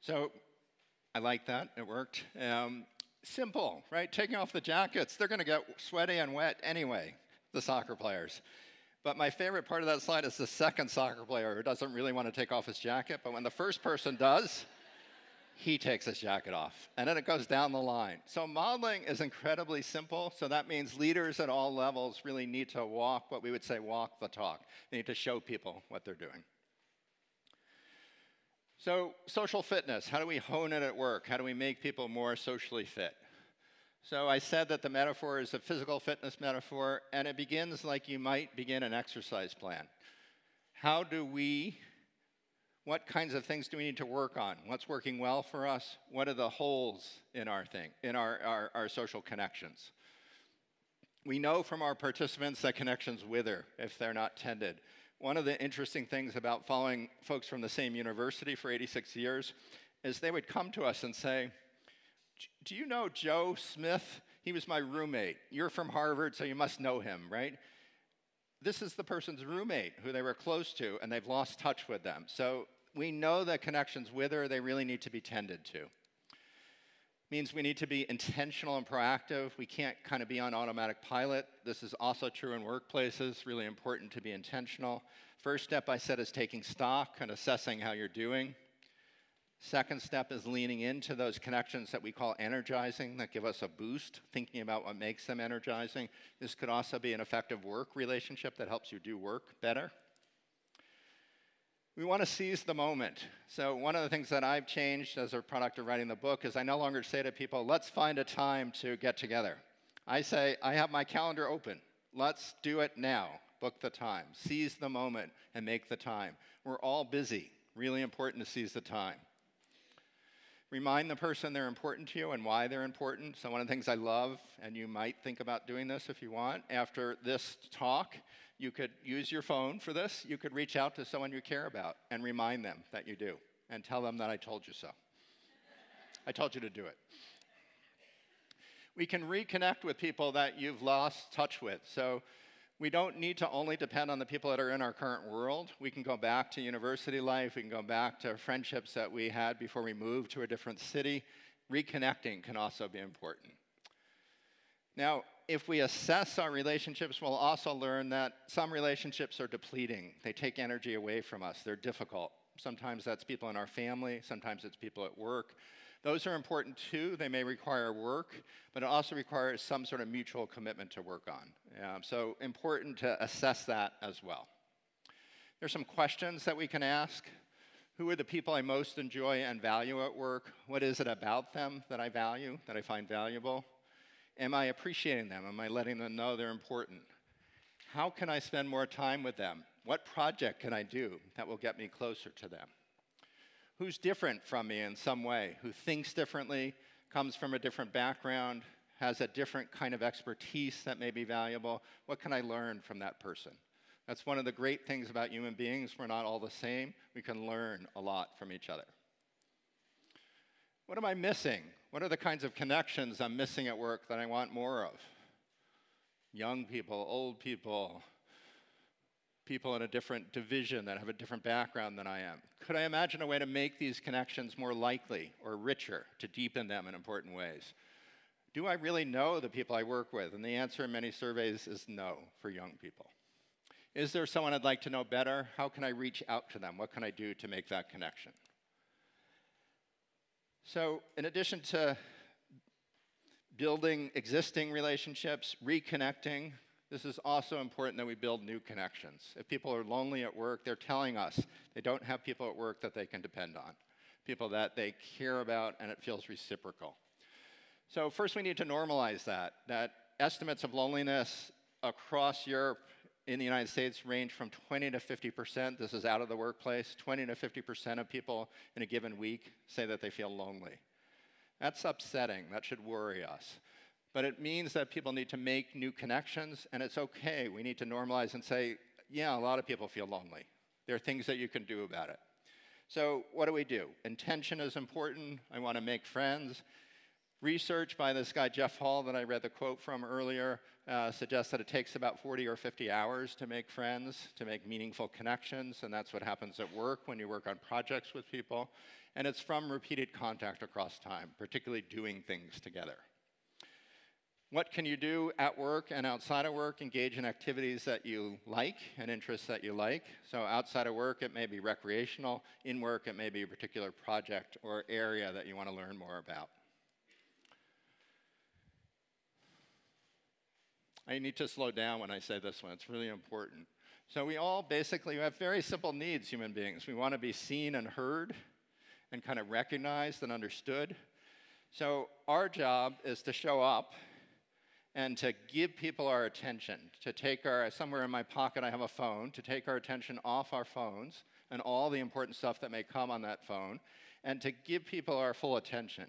So I like that, it worked. Simple, right? Taking off the jackets, they're gonna get sweaty and wet anyway, the soccer players. But my favorite part of that slide is the second soccer player who doesn't really want to take off his jacket, but when the first person does, he takes his jacket off. And then it goes down the line. So modeling is incredibly simple. So that means leaders at all levels really need to walk what we would say walk the talk. They need to show people what they're doing. So social fitness, how do we hone it at work? How do we make people more socially fit? So I said that the metaphor is a physical fitness metaphor, and it begins like you might begin an exercise plan. What kinds of things do we need to work on? What's working well for us? What are the holes in our social connections? We know from our participants that connections wither if they're not tended. One of the interesting things about following folks from the same university for 86 years is they would come to us and say, do you know Joe Smith? He was my roommate. You're from Harvard, so you must know him, right? This is the person's roommate who they were close to, and they've lost touch with them. So we know that connections wither. They really need to be tended to. Means we need to be intentional and proactive. We can't kind of be on automatic pilot. This is also true in workplaces, really important to be intentional. First step I said is taking stock and assessing how you're doing. Second step is leaning into those connections that we call energizing, that give us a boost, thinking about what makes them energizing. This could also be an effective work relationship that helps you do work better. We want to seize the moment. So one of the things that I've changed as a product of writing the book is I no longer say to people, let's find a time to get together. I say, I have my calendar open. Let's do it now. Book the time. Seize the moment and make the time. We're all busy. Really important to seize the time. Remind the person they're important to you and why they're important. So one of the things I love, and you might think about doing this if you want, after this talk, you could use your phone for this. You could reach out to someone you care about and remind them that you do and tell them that I told you so. I told you to do it. We can reconnect with people that you've lost touch with. So we don't need to only depend on the people that are in our current world. We can go back to university life. We can go back to friendships that we had before we moved to a different city. Reconnecting can also be important. Now, if we assess our relationships, we'll also learn that some relationships are depleting. They take energy away from us. They're difficult. Sometimes that's people in our family. Sometimes it's people at work. Those are important too. They may require work, but it also requires some sort of mutual commitment to work on. So important to assess that as well. There's some questions that we can ask. Who are the people I most enjoy and value at work? What is it about them that I value, that I find valuable? Am I appreciating them? Am I letting them know they're important? How can I spend more time with them? What project can I do that will get me closer to them? Who's different from me in some way? Who thinks differently, comes from a different background, has a different kind of expertise that may be valuable? What can I learn from that person? That's one of the great things about human beings. We're not all the same. We can learn a lot from each other. What am I missing? What are the kinds of connections I'm missing at work that I want more of? Young people, old people, people in a different division that have a different background than I am. Could I imagine a way to make these connections more likely or richer, to deepen them in important ways? Do I really know the people I work with? And the answer in many surveys is no for young people. Is there someone I'd like to know better? How can I reach out to them? What can I do to make that connection? So in addition to building existing relationships, reconnecting, this is also important that we build new connections. If people are lonely at work, they're telling us they don't have people at work that they can depend on, people that they care about, and it feels reciprocal. So first we need to normalize that estimates of loneliness across Europe, in the United States, range from 20 to 50%. This is out of the workplace. 20 to 50% of people in a given week say that they feel lonely. That's upsetting. That should worry us. But it means that people need to make new connections, and it's okay. We need to normalize and say, yeah, a lot of people feel lonely. There are things that you can do about it. So what do? Intention is important. I want to make friends. Research by this guy, Jeff Hall, that I read the quote from earlier, suggests that it takes about 40 or 50 hours to make friends, to make meaningful connections, and that's what happens at work when you work on projects with people. And it's from repeated contact across time, particularly doing things together. What can you do at work and outside of work? Engage in activities that you like and interests that you like. So outside of work, it may be recreational. In work, it may be a particular project or area that you want to learn more about. I need to slow down when I say this one. It's really important. So we all basically have very simple needs, human beings. We want to be seen and heard and kind of recognized and understood. So our job is to show up and to give people our attention, to take somewhere in my pocket I have a phone, to take our attention off our phones and all the important stuff that may come on that phone, and to give people our full attention.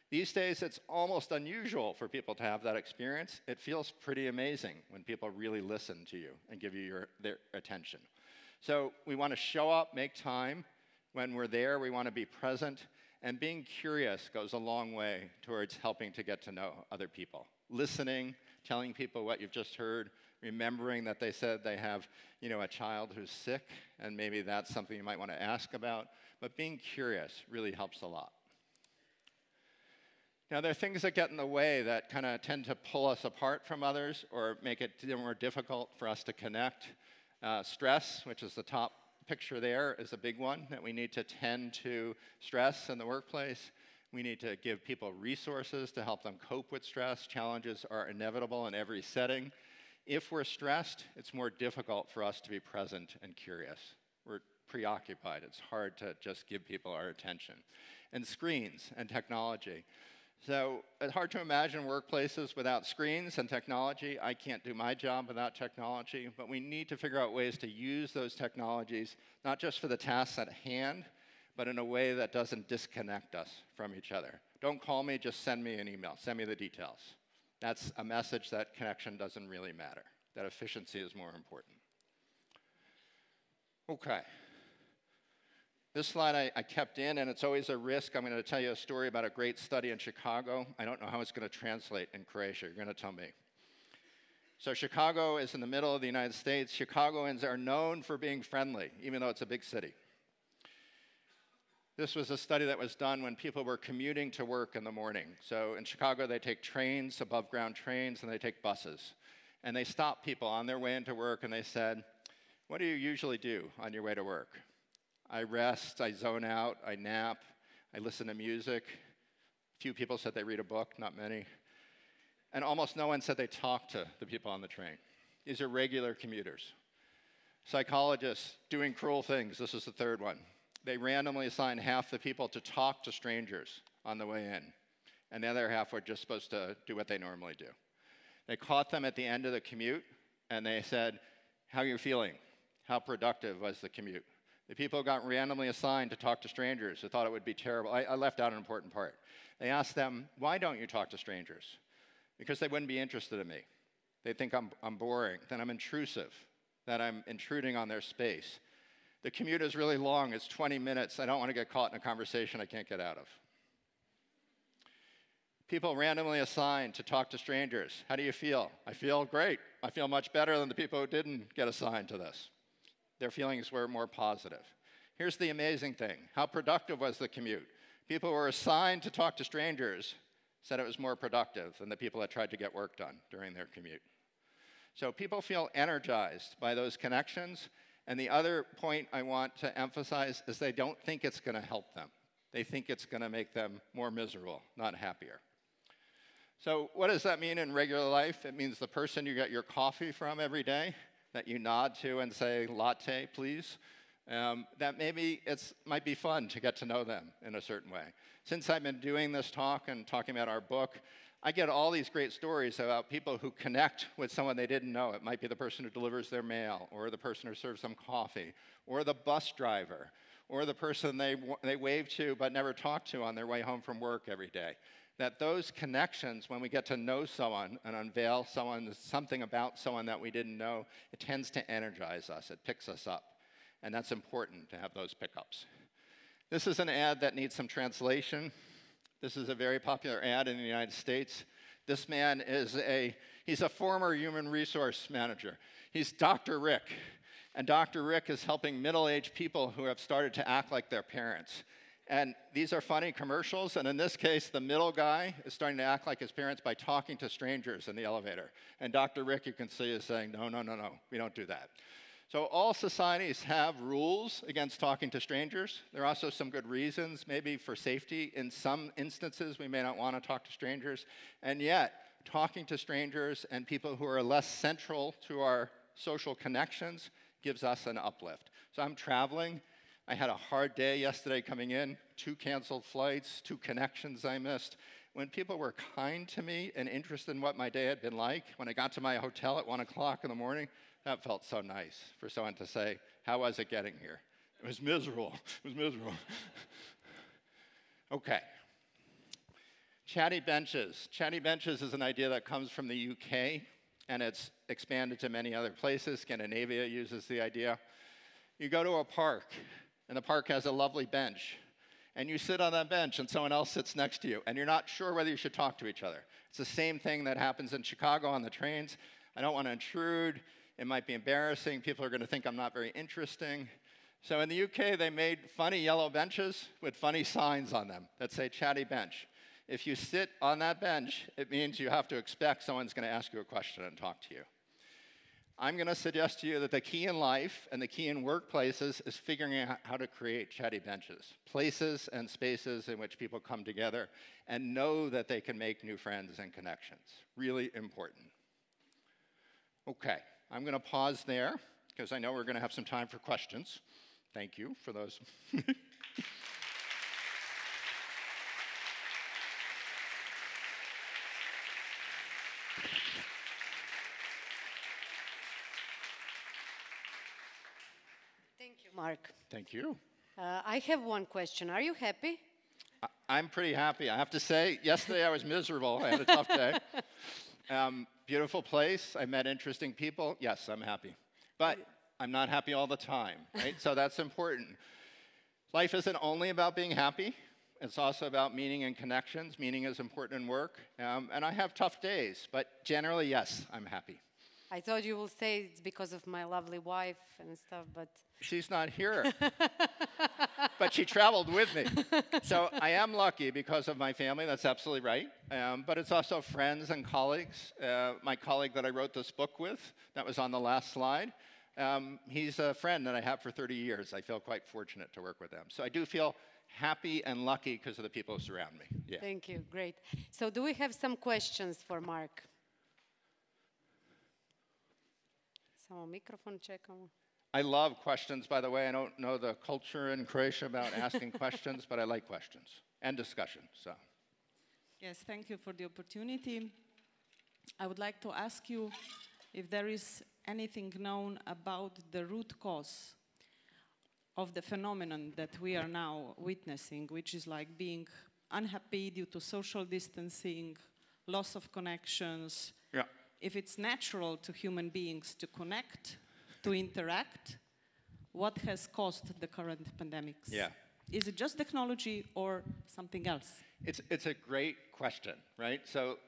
These days, it's almost unusual for people to have that experience. It feels pretty amazing when people really listen to you and give you their attention. So we want to show up, make time. When we're there, we want to be present, and being curious goes a long way towards helping to get to know other people. Listening, telling people what you've just heard, remembering that they said they have, a child who's sick, and maybe that's something you might want to ask about. But being curious really helps a lot. Now, there are things that get in the way that kind of tend to pull us apart from others or make it more difficult for us to connect. Stress, which is the top picture there, is a big one that we need to tend to stress in the workplace. We need to give people resources to help them cope with stress. Challenges are inevitable in every setting. If we're stressed, it's more difficult for us to be present and curious. We're preoccupied. It's hard to just give people our attention. And screens and technology. So it's hard to imagine workplaces without screens and technology. I can't do my job without technology, but we need to figure out ways to use those technologies, not just for the tasks at hand, but in a way that doesn't disconnect us from each other. Don't call me, just send me an email. Send me the details. That's a message that connection doesn't really matter, that efficiency is more important. Okay. This slide I kept in, and it's always a risk. I'm going to tell you a story about a great study in Chicago. I don't know how it's going to translate in Croatia. You're going to tell me. So Chicago is in the middle of the United States. Chicagoans are known for being friendly, even though it's a big city. This was a study that was done when people were commuting to work in the morning. So in Chicago, they take trains, above-ground trains, and they take buses. And they stopped people on their way into work, and they said, "What do you usually do on your way to work?" "I rest, I zone out, I nap, I listen to music." A few people said they read a book, not many. And almost no one said they talk to the people on the train. These are regular commuters. Psychologists doing cruel things. This is the third one. They randomly assigned half the people to talk to strangers on the way in, and the other half were just supposed to do what they normally do. They caught them at the end of the commute, and they said, "How are you feeling? How productive was the commute?" The people who got randomly assigned to talk to strangers who thought it would be terrible. I left out an important part. They asked them, "Why don't you talk to strangers?" Because they wouldn't be interested in me. They think I'm boring, that I'm intrusive, that I'm intruding on their space. The commute is really long. It's 20 minutes. I don't want to get caught in a conversation I can't get out of. People randomly assigned to talk to strangers. How do you feel? "I feel great. I feel much better than the people who didn't get assigned to this." Their feelings were more positive. Here's the amazing thing. How productive was the commute? People who were assigned to talk to strangers said it was more productive than the people that tried to get work done during their commute. So people feel energized by those connections. And the other point I want to emphasize is they don't think it's going to help them. They think it's going to make them more miserable, not happier. So what does that mean in regular life? It means the person you get your coffee from every day, that you nod to and say, "Latte, please," that maybe it might be fun to get to know them in a certain way. Since I've been doing this talk and talking about our book, I get all these great stories about people who connect with someone they didn't know. It might be the person who delivers their mail, or the person who serves them coffee, or the bus driver, or the person they wave to but never talk to on their way home from work every day. That those connections, when we get to know someone and unveil something about someone that we didn't know, it tends to energize us. It picks us up. And that's important to have those pickups. This is an ad that needs some translation. This is a very popular ad in the United States. This man he's a former human resource manager. He's Dr. Rick. And Dr. Rick is helping middle-aged people who have started to act like their parents. And these are funny commercials, and in this case, the middle guy is starting to act like his parents by talking to strangers in the elevator. And Dr. Rick, you can see, is saying, no, no, no, no, we don't do that. So all societies have rules against talking to strangers. There are also some good reasons, maybe for safety. In some instances, we may not want to talk to strangers. And yet, talking to strangers and people who are less central to our social connections gives us an uplift. So I'm traveling. I had a hard day yesterday coming in, 2 canceled flights, 2 connections I missed. When people were kind to me and interested in what my day had been like, when I got to my hotel at 1 o'clock in the morning, that felt so nice for someone to say, how was it getting here? It was miserable. It was miserable. Okay. Chatty benches. Chatty benches is an idea that comes from the UK, and it's expanded to many other places. Scandinavia uses the idea. You go to a park, and the park has a lovely bench, and you sit on that bench, and someone else sits next to you, and you're not sure whether you should talk to each other. It's the same thing that happens in Chicago on the trains. I don't want to intrude. It might be embarrassing. People are going to think I'm not very interesting. So in the UK, they made funny yellow benches with funny signs on them that say chatty bench. If you sit on that bench, it means you have to expect someone's going to ask you a question and talk to you. I'm going to suggest to you that the key in life and the key in workplaces is figuring out how to create chatty benches, places and spaces in which people come together and know that they can make new friends and connections. Really important. Okay. I'm going to pause there, because I know we're going to have some time for questions. Thank you for those.
Thank you, Mark.
Thank you.
I have one question. Are you happy?
I'm pretty happy. I have to say, yesterday I was miserable. I had a tough day. Beautiful place. I met interesting people. Yes, I'm happy. But I'm not happy all the time, right? So that's important. Life isn't only about being happy. It's also about meaning and connections. Meaning is important in work. And I have tough days. But generally, yes, I'm happy.
I thought you will say it's because of my lovely wife and stuff, but...
She's not here. But she traveled with me. So I am lucky because of my family. That's absolutely right. But it's also friends and colleagues. My colleague that I wrote this book with, that was on the last slide, he's a friend that I have for 30 years. I feel quite fortunate to work with them. So I do feel happy and lucky because of the people who surround me. Yeah.
Thank you. Great. So do we have some questions for Mark? Samo mikrofon čekamo.
I love questions, by the way. I don't know the culture in Croatia about asking questions, but I like questions and discussion. So.
Yes, thank you for the opportunity. I would like to ask you if there is anything known about the root cause of the phenomenon that we are now witnessing, which is like being unhappy due to social distancing, loss of connections.
Yeah.
If it's natural to human beings to connect, to interact, what has caused the current pandemics?
Yeah.
Is it just technology or something else?
It's a great question, right? So,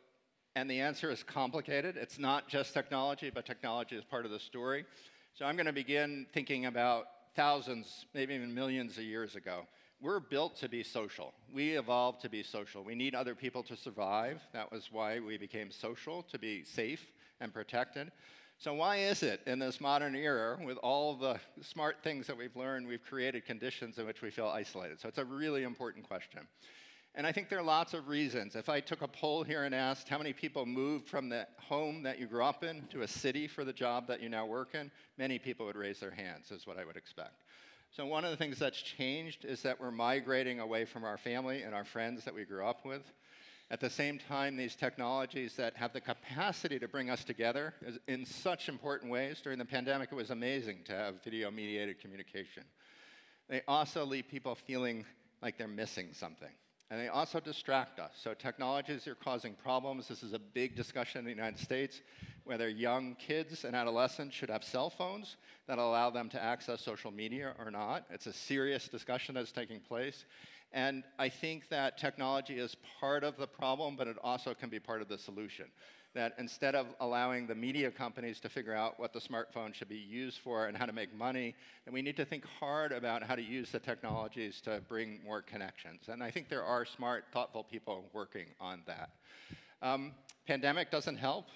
and the answer is complicated. It's not just technology, but technology is part of the story. So I'm going to begin thinking about thousands, maybe even millions of years ago. We're built to be social. We evolved to be social. We need other people to survive. That was why we became social, to be safe and protected. So why is it in this modern era, with all the smart things that we've learned, we've created conditions in which we feel isolated? So it's a really important question. And I think there are lots of reasons. If I took a poll here and asked how many people moved from the home that you grew up in to a city for the job that you now work in, many people would raise their hands, is what I would expect. So one of the things that's changed is that we're migrating away from our family and our friends that we grew up with. At the same time, these technologies that have the capacity to bring us together in such important ways. During the pandemic, it was amazing to have video-mediated communication. They also leave people feeling like they're missing something. And they also distract us. So technologies are causing problems. This is a big discussion in the United States, whether young kids and adolescents should have cell phones that allow them to access social media or not. It's a serious discussion that's taking place. And I think that technology is part of the problem, but it also can be part of the solution. That instead of allowing the media companies to figure out what the smartphone should be used for and how to make money, then we need to think hard about how to use the technologies to bring more connections. And I think there are smart, thoughtful people working on that. Pandemic doesn't help.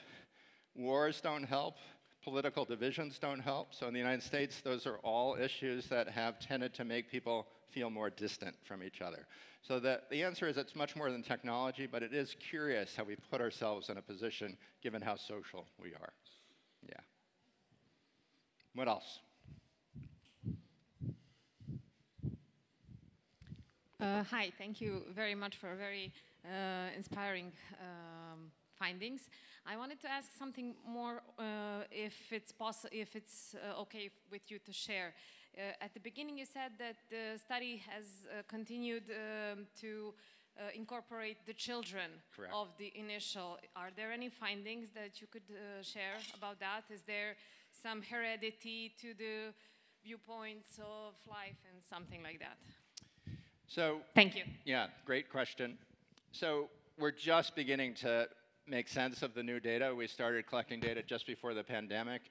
Wars don't help. Political divisions don't help. So in the United States, those are all issues that have tended to make people feel more distant from each other. So the answer is it's much more than technology, but it is curious how we put ourselves in a position given how social we are. Yeah. What else?
Hi, thank you very much for very inspiring findings. I wanted to ask something more, if it's okay with you to share. At the beginning, you said that the study has continued to incorporate the children
Correct.
of the initial. Are there any findings that you could share about that? Is there some heredity to the viewpoints of life and something like that?
So,
thank you.
Yeah, great question. So we're just beginning to make sense of the new data. We started collecting data just before the pandemic,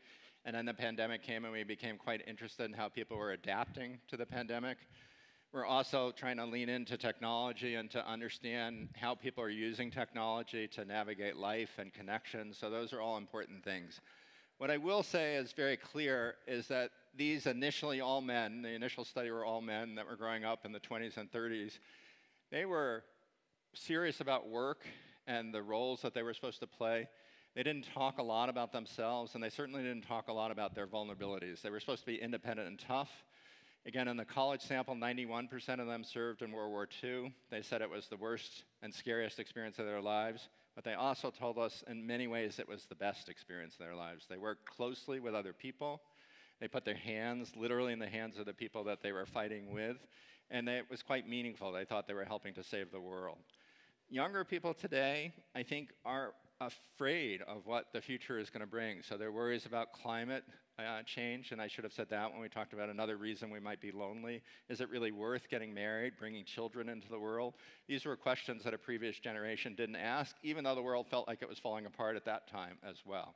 and then the pandemic came and we became quite interested in how people were adapting to the pandemic. We're also trying to lean into technology and to understand how people are using technology to navigate life and connections, so those are all important things. What I will say is very clear is that these initially all men, the initial study were all men that were growing up in the 20s and 30s, they were serious about work and the roles that they were supposed to play. They didn't talk a lot about themselves, and they certainly didn't talk a lot about their vulnerabilities. They were supposed to be independent and tough. Again, in the college sample, 91% of them served in World War II. They said it was the worst and scariest experience of their lives, but they also told us in many ways it was the best experience of their lives. They worked closely with other people. They put their hands literally in the hands of the people that they were fighting with, and it was quite meaningful. They thought they were helping to save the world. Younger people today, I think, are afraid of what the future is going to bring. So there are worries about climate change, and I should have said that when we talked about another reason we might be lonely. Is it really worth getting married, bringing children into the world? These were questions that a previous generation didn't ask, even though the world felt like it was falling apart at that time as well.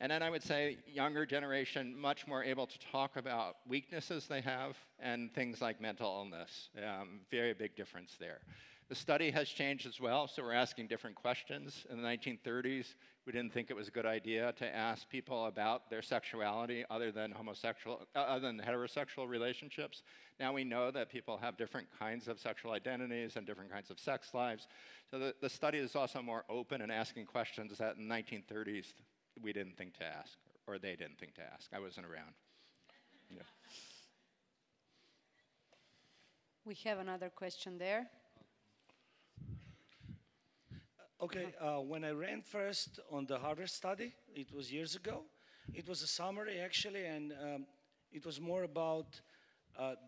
And then I would say younger generation, much more able to talk about weaknesses they have and things like mental illness. Very big difference there. The study has changed as well, so we're asking different questions. In the 1930s, we didn't think it was a good idea to ask people about their sexuality other than heterosexual relationships. Now we know that people have different kinds of sexual identities and different kinds of sex lives. So the study is also more open and asking questions that in the 1930s we didn't think to ask, or they didn't think to ask. I wasn't around. Yeah.
We have another question there.
Okay, when I ran first on the Harvard study, it was years ago. It was a summary actually, and it was more about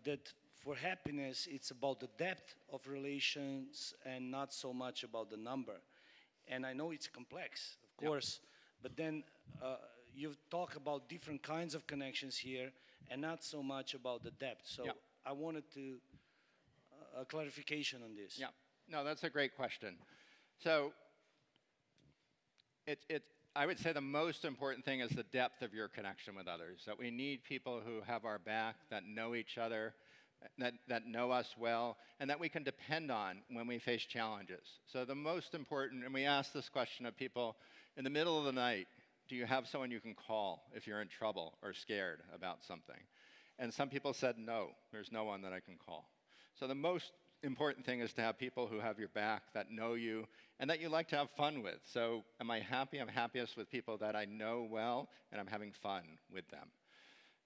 that for happiness, it's about the depth of relations and not so much about the number. And I know it's complex, of course, but then you talk about different kinds of connections here and not so much about the depth. So I wanted to a clarification on this.
Yeah, no, that's a great question. So I would say the most important thing is the depth of your connection with others, that we need people who have our back, that know each other, that know us well, and that we can depend on when we face challenges. So the most important, and we ask this question of people, in the middle of the night, do you have someone you can call if you're in trouble or scared about something? And some people said, no, there's no one that I can call. So the most important thing is to have people who have your back, that know you, and that you like to have fun with. So am I happy? I'm happiest with people that I know well, and I'm having fun with them.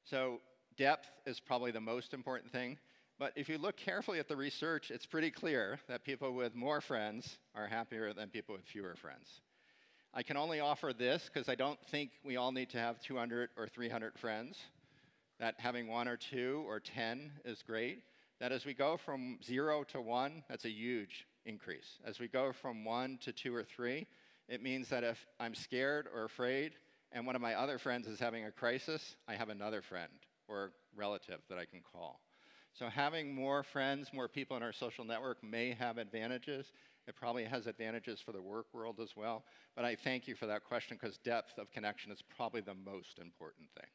So depth is probably the most important thing. But if you look carefully at the research, it's pretty clear that people with more friends are happier than people with fewer friends. I can only offer this because I don't think we all need to have 200 or 300 friends, that having 1 or 2 or 10 is great. That as we go from 0 to 1, that's a huge increase. As we go from 1 to 2 or 3, it means that if I'm scared or afraid and one of my other friends is having a crisis, I have another friend or relative that I can call. So having more friends, more people in our social network may have advantages. It probably has advantages for the work world as well. But I thank you for that question because depth of connection is probably the most important thing.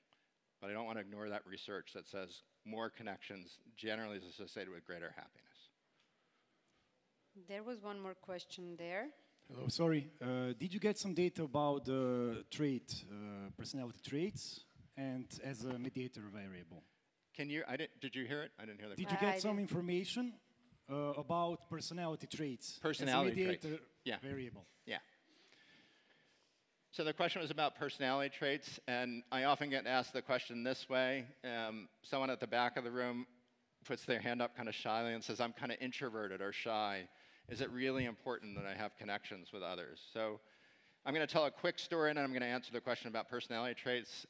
But I don't want to ignore that research that says more connections generally is associated with greater happiness.
There was one more question there.
Hello, sorry. Did you get some data about the personality traits and as a mediator variable?
Did you hear it? I didn't hear the
question. Did you get some information about personality traits as a mediator variable?
Yeah. So the question was about personality traits, and I often get asked the question this way. Someone at the back of the room puts their hand up kind of shyly and says, I'm kind of introverted or shy. Is it really important that I have connections with others? So I'm going to tell a quick story, and then I'm going to answer the question about personality traits.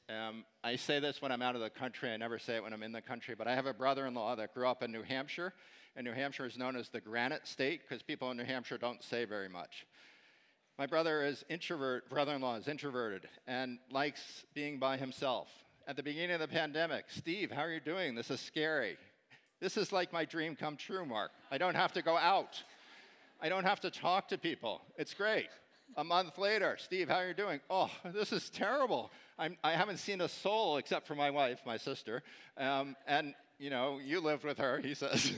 I say this when I'm out of the country. I never say it when I'm in the country, but I have a brother-in-law that grew up in New Hampshire, and New Hampshire is known as the Granite State because people in New Hampshire don't say very much. My brother-in-law is introverted and likes being by himself. At the beginning of the pandemic, Steve, how are you doing? This is scary. This is like my dream come true, Mark. I don't have to go out. I don't have to talk to people. It's great. A month later, Steve, how are you doing? Oh, this is terrible. I haven't seen a soul except for my wife, my sister. And, you know, you lived with her, he says.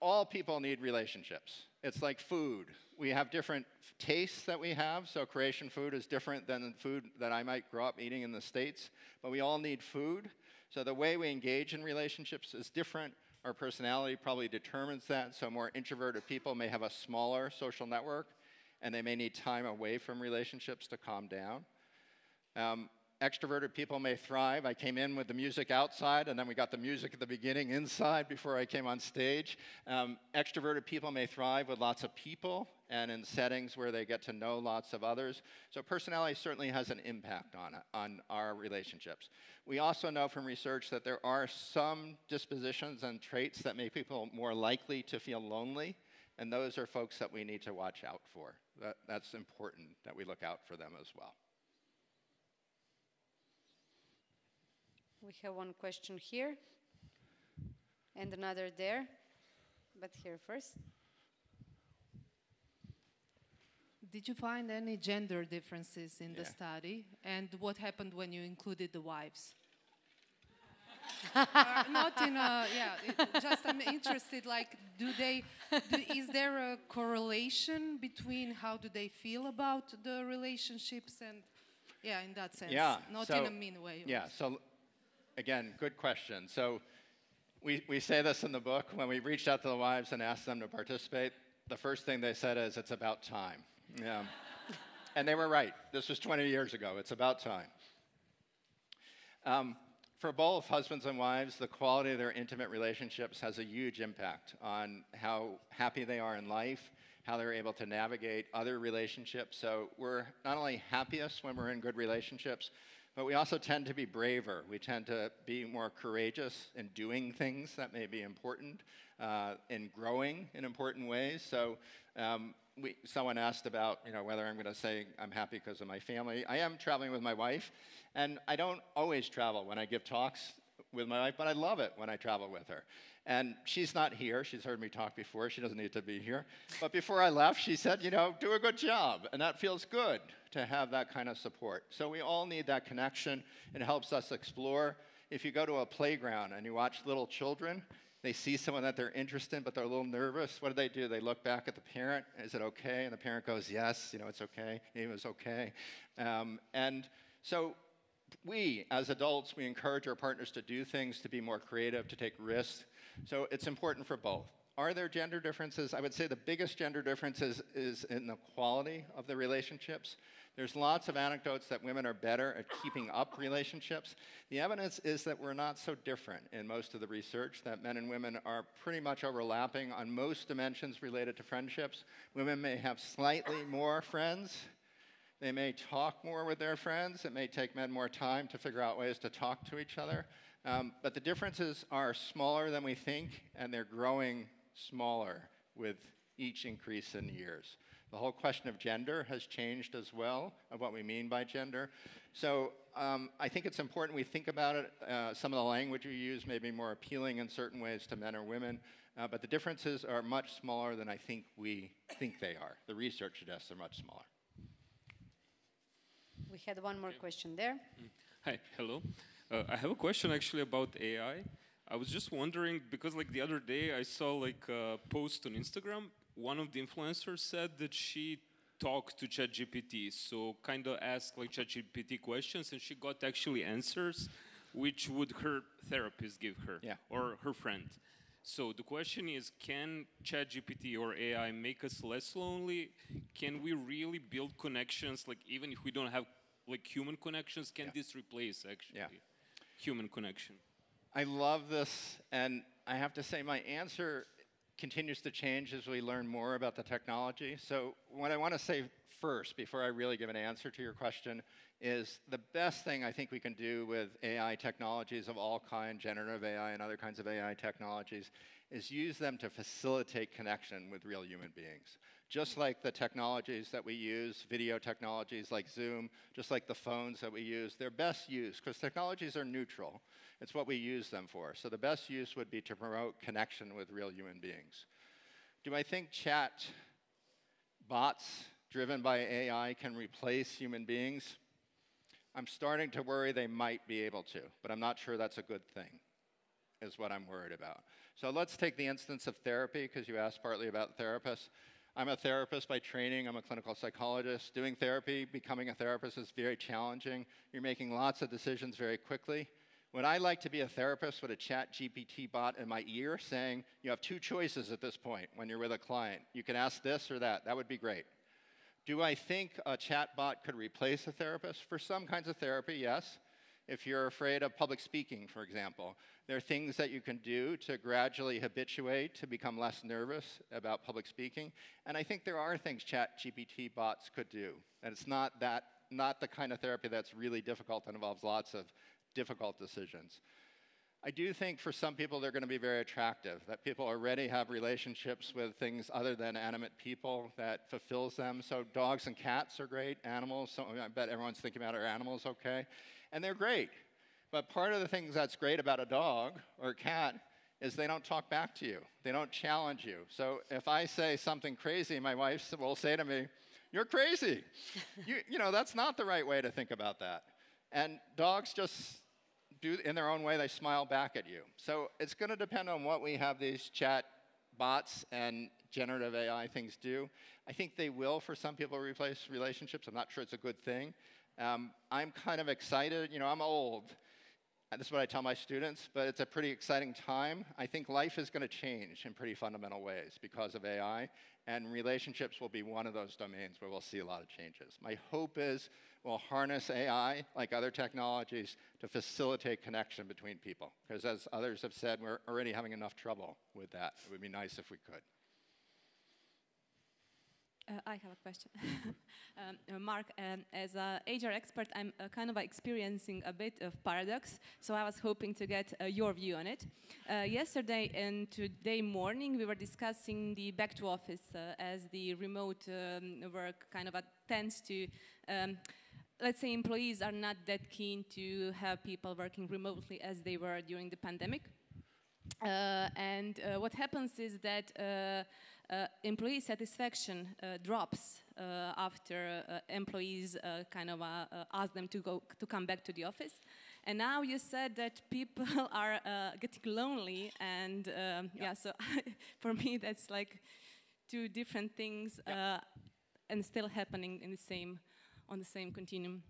All people need relationships. It's like food. We have different tastes that we have, so Croatian food is different than the food that I might grow up eating in the States, but we all need food. So the way we engage in relationships is different. Our personality probably determines that, so more introverted people may have a smaller social network, and they may need time away from relationships to calm down. Extroverted people may thrive. I came in with the music outside, and then we got the music at the beginning inside before I came on stage. Extroverted people may thrive with lots of people and in settings where they get to know lots of others. So personality certainly has an impact on our relationships. We also know from research that there are some dispositions and traits that make people more likely to feel lonely, and those are folks that we need to watch out for. That's important that we look out for them as well.
We have one question here and another there, but here first.
Did you find any gender differences in the study? And what happened when you included the wives? Not in a, just I'm interested, like, is there a correlation between how do they feel about the relationships and, in that sense, not in a mean way.
Yeah, so again, good question. So we say this in the book. When we reached out to the wives and asked them to participate, the first thing they said is, it's about time. Yeah. And they were right. This was 20 years ago. It's about time. For both husbands and wives, the quality of their intimate relationships has a huge impact on how happy they are in life, how they're able to navigate other relationships. So we're not only happiest when we're in good relationships, but we also tend to be braver. We tend to be more courageous in doing things that may be important, in growing in important ways. So someone asked about whether I'm going to say I'm happy because of my family. I am traveling with my wife, and I don't always travel when I give talks with my wife, but I love it when I travel with her. And she's not here. She's heard me talk before. She doesn't need to be here. But before I left, she said, do a good job. And that feels good to have that kind of support. So we all need that connection. It helps us explore. If you go to a playground and you watch little children, they see someone that they're interested in, but they're a little nervous. What do? They look back at the parent. Is it okay? And the parent goes, yes, it's okay. It was okay. And so we, as adults, we encourage our partners to do things, to be more creative, to take risks. So it's important for both. Are there gender differences? I would say the biggest gender difference is in the quality of the relationships. There's lots of anecdotes that women are better at keeping up relationships. The evidence is that we're not so different in most of the research, that men and women are pretty much overlapping on most dimensions related to friendships. Women may have slightly more friends. They may talk more with their friends. It may take men more time to figure out ways to talk to each other. But the differences are smaller than we think, and they're growing smaller with each increase in years. The whole question of gender has changed as well, of what we mean by gender. So I think it's important we think about it. Some of the language we use may be more appealing in certain ways to men or women, but the differences are much smaller than I think we think they are. The research suggests they're much smaller.
We had one more question there.
Hi, hello. I have a question actually about AI. I was just wondering, because like the other day I saw like a post on Instagram. One of the influencers said that she talked to ChatGPT, so kind of asked like ChatGPT questions, and she got actually answers which would her therapist give her, or her friend. So the question is, can ChatGPT or AI make us less lonely? Can we really build connections, like even if we don't have like human connections? Can this replace actually human connection?
I love this, and I have to say my answer continues to change as we learn more about the technology. So what I want to say first, before I really give an answer to your question, is the best thing I think we can do with AI technologies of all kinds, generative AI and other kinds of AI technologies, is use them to facilitate connection with real human beings. Just like the technologies that we use, video technologies like Zoom, just like the phones that we use, they're best used, because technologies are neutral. It's what we use them for. So the best use would be to promote connection with real human beings. Do I think chat bots driven by AI can replace human beings? I'm starting to worry they might be able to, but I'm not sure that's a good thing, is what I'm worried about. So let's take the instance of therapy, because you asked partly about therapists. I'm a therapist by training. I'm a clinical psychologist. Doing therapy, becoming a therapist is very challenging. You're making lots of decisions very quickly. Would I like to be a therapist with a ChatGPT bot in my ear saying, you have two choices at this point when you're with a client. You can ask this or that. That would be great. Do I think a chat bot could replace a therapist? For some kinds of therapy, yes. If you're afraid of public speaking, for example, there are things that you can do to gradually habituate to become less nervous about public speaking. And I think there are things ChatGPT bots could do. And it's not the kind of therapy that's really difficult and involves lots of difficult decisions. I do think for some people they're going to be very attractive, that people already have relationships with things other than animate people that fulfills them. So dogs and cats are great, animals, so I bet everyone's thinking about our animals, okay? And they're great. But part of the things that's great about a dog or a cat is they don't talk back to you. They don't challenge you. So if I say something crazy, my wife will say to me, "You're crazy." You know, that's not the right way to think about that. And dogs just do, in their own way, they smile back at you. So it's going to depend on what we have these chat bots and generative AI things do. I think they will, for some people, replace relationships. I'm not sure it's a good thing. I'm kind of excited. You know, I'm old. And this is what I tell my students, but it's a pretty exciting time. I think life is going to change in pretty fundamental ways because of AI, and relationships will be one of those domains where we'll see a lot of changes. My hope is we'll harness AI, like other technologies, to facilitate connection between people. Because as others have said, we're already having enough trouble with that. It would be nice if we could.
I have a question. Mark, as an HR expert, I'm kind of experiencing a bit of paradox, so I was hoping to get your view on it. Yesterday and today morning, we were discussing the back to office as the remote work kind of tends to, let's say employees are not that keen to have people working remotely as they were during the pandemic. And what happens is that employee satisfaction drops after employees kind of ask them to come back to the office. And now you said that people are getting lonely, and yeah, so for me that's like two different things, and still happening in the same on the same continuum.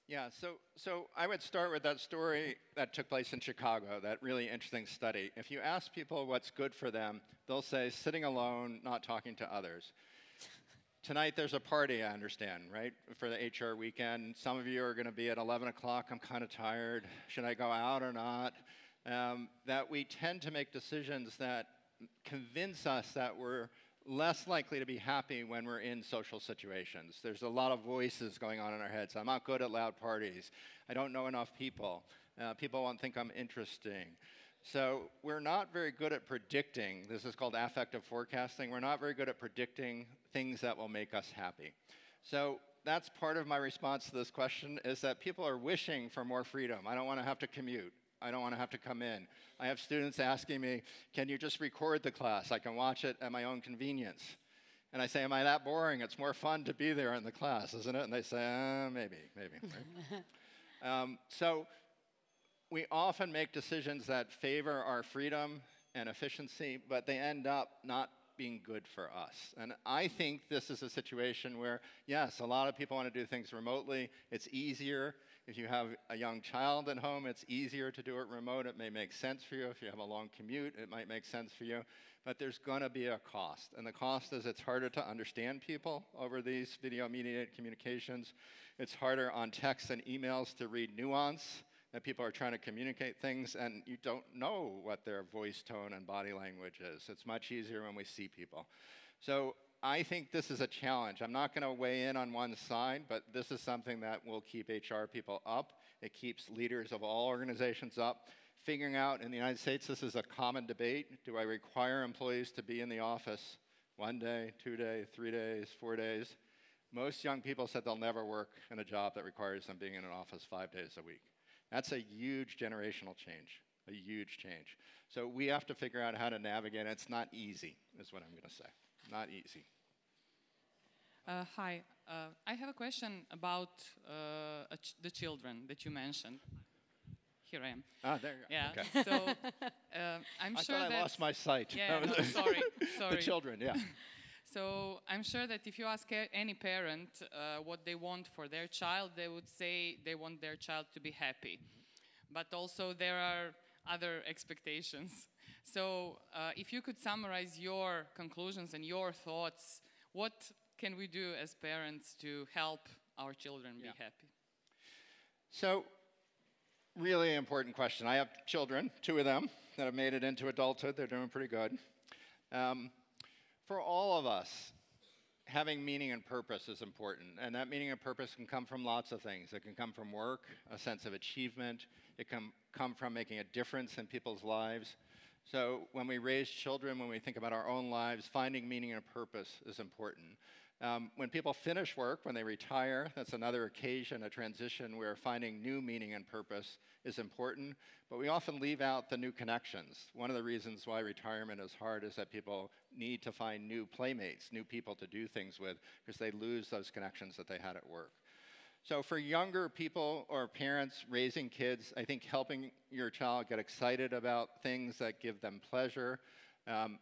Yeah, so I would start with that story that took place in Chicago, that really interesting study. If you ask people what's good for them, they'll say sitting alone, not talking to others. Tonight there's a party, I understand, right, for the HR.Weekend. Some of you are going to be at 11 o'clock. I'm kind of tired. Should I go out or not? That we tend to make decisions that convince us that we're less likely to be happy when we're in social situations. There's a lot of voices going on in our heads. I'm not good at loud parties. I don't know enough people. People won't think I'm interesting. So we're not very good at predicting. This is called affective forecasting. We're not very good at predicting things that will make us happy. So that's part of my response to this question, is that people are wishing for more freedom. I don't want to have to commute. I don't want to have to come in. I have students asking me, can you just record the class? I can watch it at my own convenience. And I say, am I that boring? It's more fun to be there in the class, isn't it? And they say, maybe. So we often make decisions that favor our freedom and efficiency, but they end up not being good for us. And I think this is a situation where, yes, a lot of people want to do things remotely. It's easier. If you have a young child at home, it's easier to do it remote. It may make sense for you. If you have a long commute, it might make sense for you. But there's going to be a cost. And the cost is it's harder to understand people over these video-mediated communications. It's harder on text and emails to read nuance, that people are trying to communicate things, and you don't know what their voice tone and body language is. It's much easier when we see people. So I think this is a challenge. I'm not going to weigh in on one side, but this is something that will keep HR people up. It keeps leaders of all organizations up. Figuring out, in the United States, this is a common debate. Do I require employees to be in the office 1 day, 2 days, 3 days, 4 days? Most young people said they'll never work in a job that requires them being in an office 5 days a week. That's a huge generational change, a huge change. So we have to figure out how to navigate it. It's not easy, is what I'm going to say. Not easy.
Hi. I have a question about the children that you mentioned. Here I am.
Ah, there you go.
Yeah.
Okay.
So I'm sure
that I lost my sight.
Yeah. No, sorry.
The children. Yeah.
So I'm sure that if you ask any parent what they want for their child, they would say they want their child to be happy. But also there are other expectations. So if you could summarize your conclusions and your thoughts, what can we do as parents to help our children be happy?
So, really important question. I have children, 2 of them, that have made it into adulthood. They're doing pretty good. For all of us, having meaning and purpose is important. And that meaning and purpose can come from lots of things. It can come from work, a sense of achievement. It can come from making a difference in people's lives. So when we raise children, when we think about our own lives, finding meaning and purpose is important. When people finish work, when they retire, that's another occasion, a transition where finding new meaning and purpose is important, but we often leave out the new connections. One of the reasons why retirement is hard is that people need to find new playmates, new people to do things with, because they lose those connections that they had at work. So for younger people or parents raising kids, I think helping your child get excited about things that give them pleasure,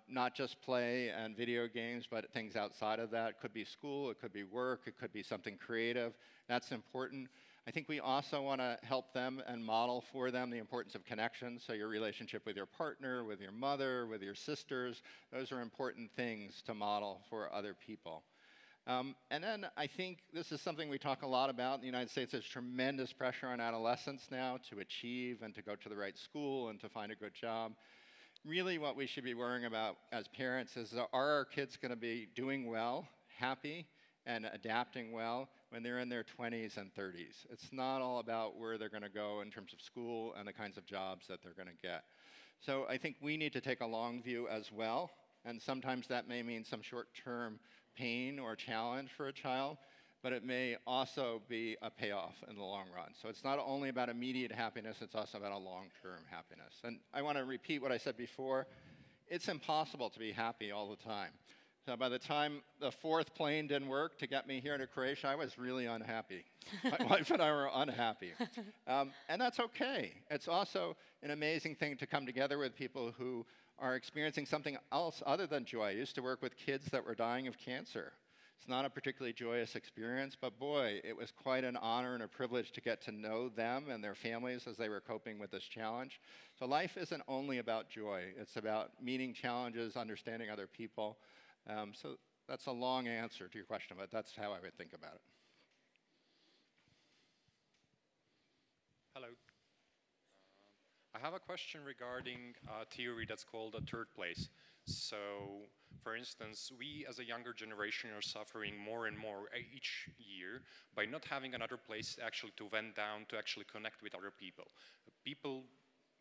not just play and video games, but things outside of that. It could be school, it could be work, it could be something creative. That's important. I think we also want to help them and model for them the importance of connection. So your relationship with your partner, with your mother, with your sisters, those are important things to model for other people. And then I think this is something we talk a lot about in the United States. There's tremendous pressure on adolescents now to achieve and to go to the right school and to find a good job. Really what we should be worrying about as parents is, are our kids going to be doing well, happy, and adapting well when they're in their 20s and 30s? It's not all about where they're going to go in terms of school and the kinds of jobs that they're going to get. So I think we need to take a long view as well, and sometimes that may mean some short-term pain or challenge for a child, but it may also be a payoff in the long run. So it's not only about immediate happiness, it's also about a long-term happiness. And I want to repeat what I said before. It's impossible to be happy all the time. So by the time the 4th plane didn't work to get me here to Croatia, I was really unhappy. My wife and I were unhappy. And that's okay. It's also an amazing thing to come together with people who are experiencing something else other than joy. I used to work with kids that were dying of cancer. It's not a particularly joyous experience, but boy, it was quite an honor and a privilege to get to know them and their families as they were coping with this challenge. So life isn't only about joy. It's about meeting challenges, understanding other people. So that's a long answer to your question, but that's how I would think about it.
Hello. I have a question regarding a theory that's called a third place. So, for instance, we as a younger generation are suffering more and more each year by not having another place actually to vent down, to actually connect with other people. People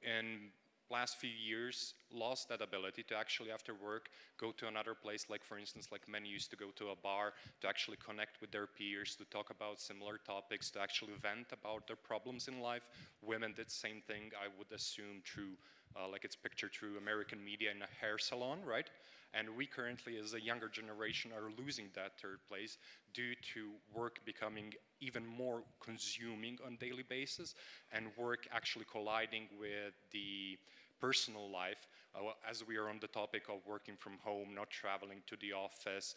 in last few years lost that ability to actually after work go to another place, like for instance, like men used to go to a bar to actually connect with their peers, to talk about similar topics, to actually vent about their problems in life. Women did the same thing, I would assume, through like it's pictured through American media in a hair salon, right? And we currently, as a younger generation, are losing that third place due to work becoming even more consuming on a daily basis, and work actually colliding with the personal life, as we are on the topic of working from home, not traveling to the office.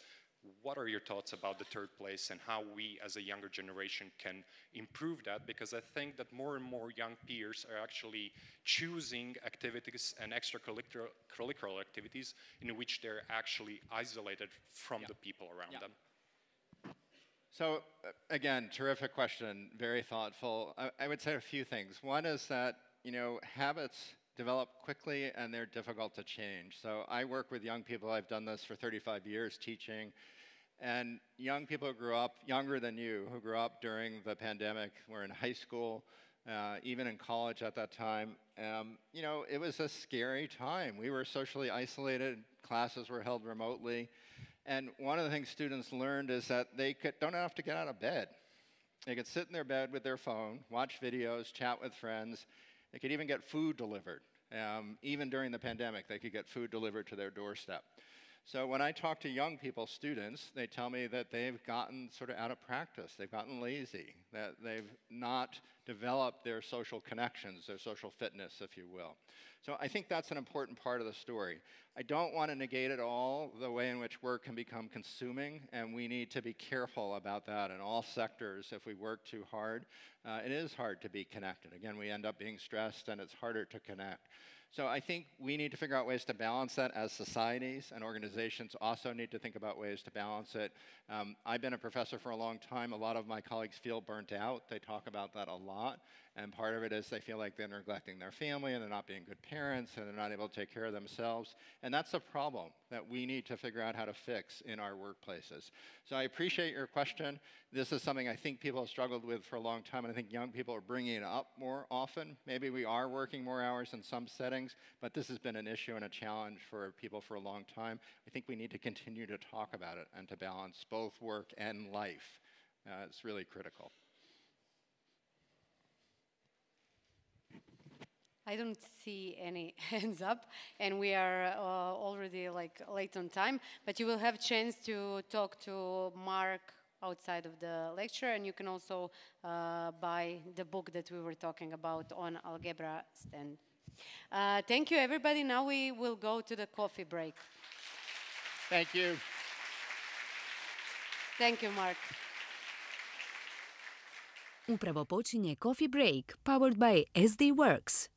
What are your thoughts about the third place and how we as a younger generation can improve that? Because I think that more and more young peers are actually choosing activities and extracurricular activities in which they're actually isolated from the people around them.
So again, terrific question, very thoughtful. I would say a few things. One is that, you know, habits develop quickly and they're difficult to change. So I work with young people. I've done this for 35 years teaching. And young people who grew up, younger than you, who grew up during the pandemic, were in high school, even in college at that time. You know, it was a scary time. We were socially isolated. Classes were held remotely. And one of the things students learned is that they don't have to get out of bed. They could sit in their bed with their phone, watch videos, chat with friends. They could even get food delivered. Even during the pandemic, they could get food delivered to their doorstep. So when I talk to young people, students, they tell me that they've gotten sort of out of practice. They've gotten lazy, that they've not developed their social connections, their social fitness, if you will. So I think that's an important part of the story. I don't want to negate at all the way in which work can become consuming, and we need to be careful about that in all sectors. If we work too hard, it is hard to be connected. Again, we end up being stressed, and it's harder to connect. So I think we need to figure out ways to balance that as societies, and organizations also need to think about ways to balance it. I've been a professor for a long time. A lot of my colleagues feel burnt out. They talk about that a lot. And part of it is they feel like they're neglecting their family and they're not being good parents and they're not able to take care of themselves. And that's a problem that we need to figure out how to fix in our workplaces. So I appreciate your question. This is something I think people have struggled with for a long time, and I think young people are bringing it up more often. Maybe we are working more hours in some settings, but this has been an issue and a challenge for people for a long time. I think we need to continue to talk about it and to balance both work and life. It's really critical.
I don't see any hands up, and we are already like late on time, but you will have a chance to talk to Mark outside of the lecture, and you can also buy the book that we were talking about on Algebra stand. Thank you, everybody. Now we will go to the coffee break.
Thank you.
Thank you, Mark.
Upravo počinje Coffee Break, powered by SD Works.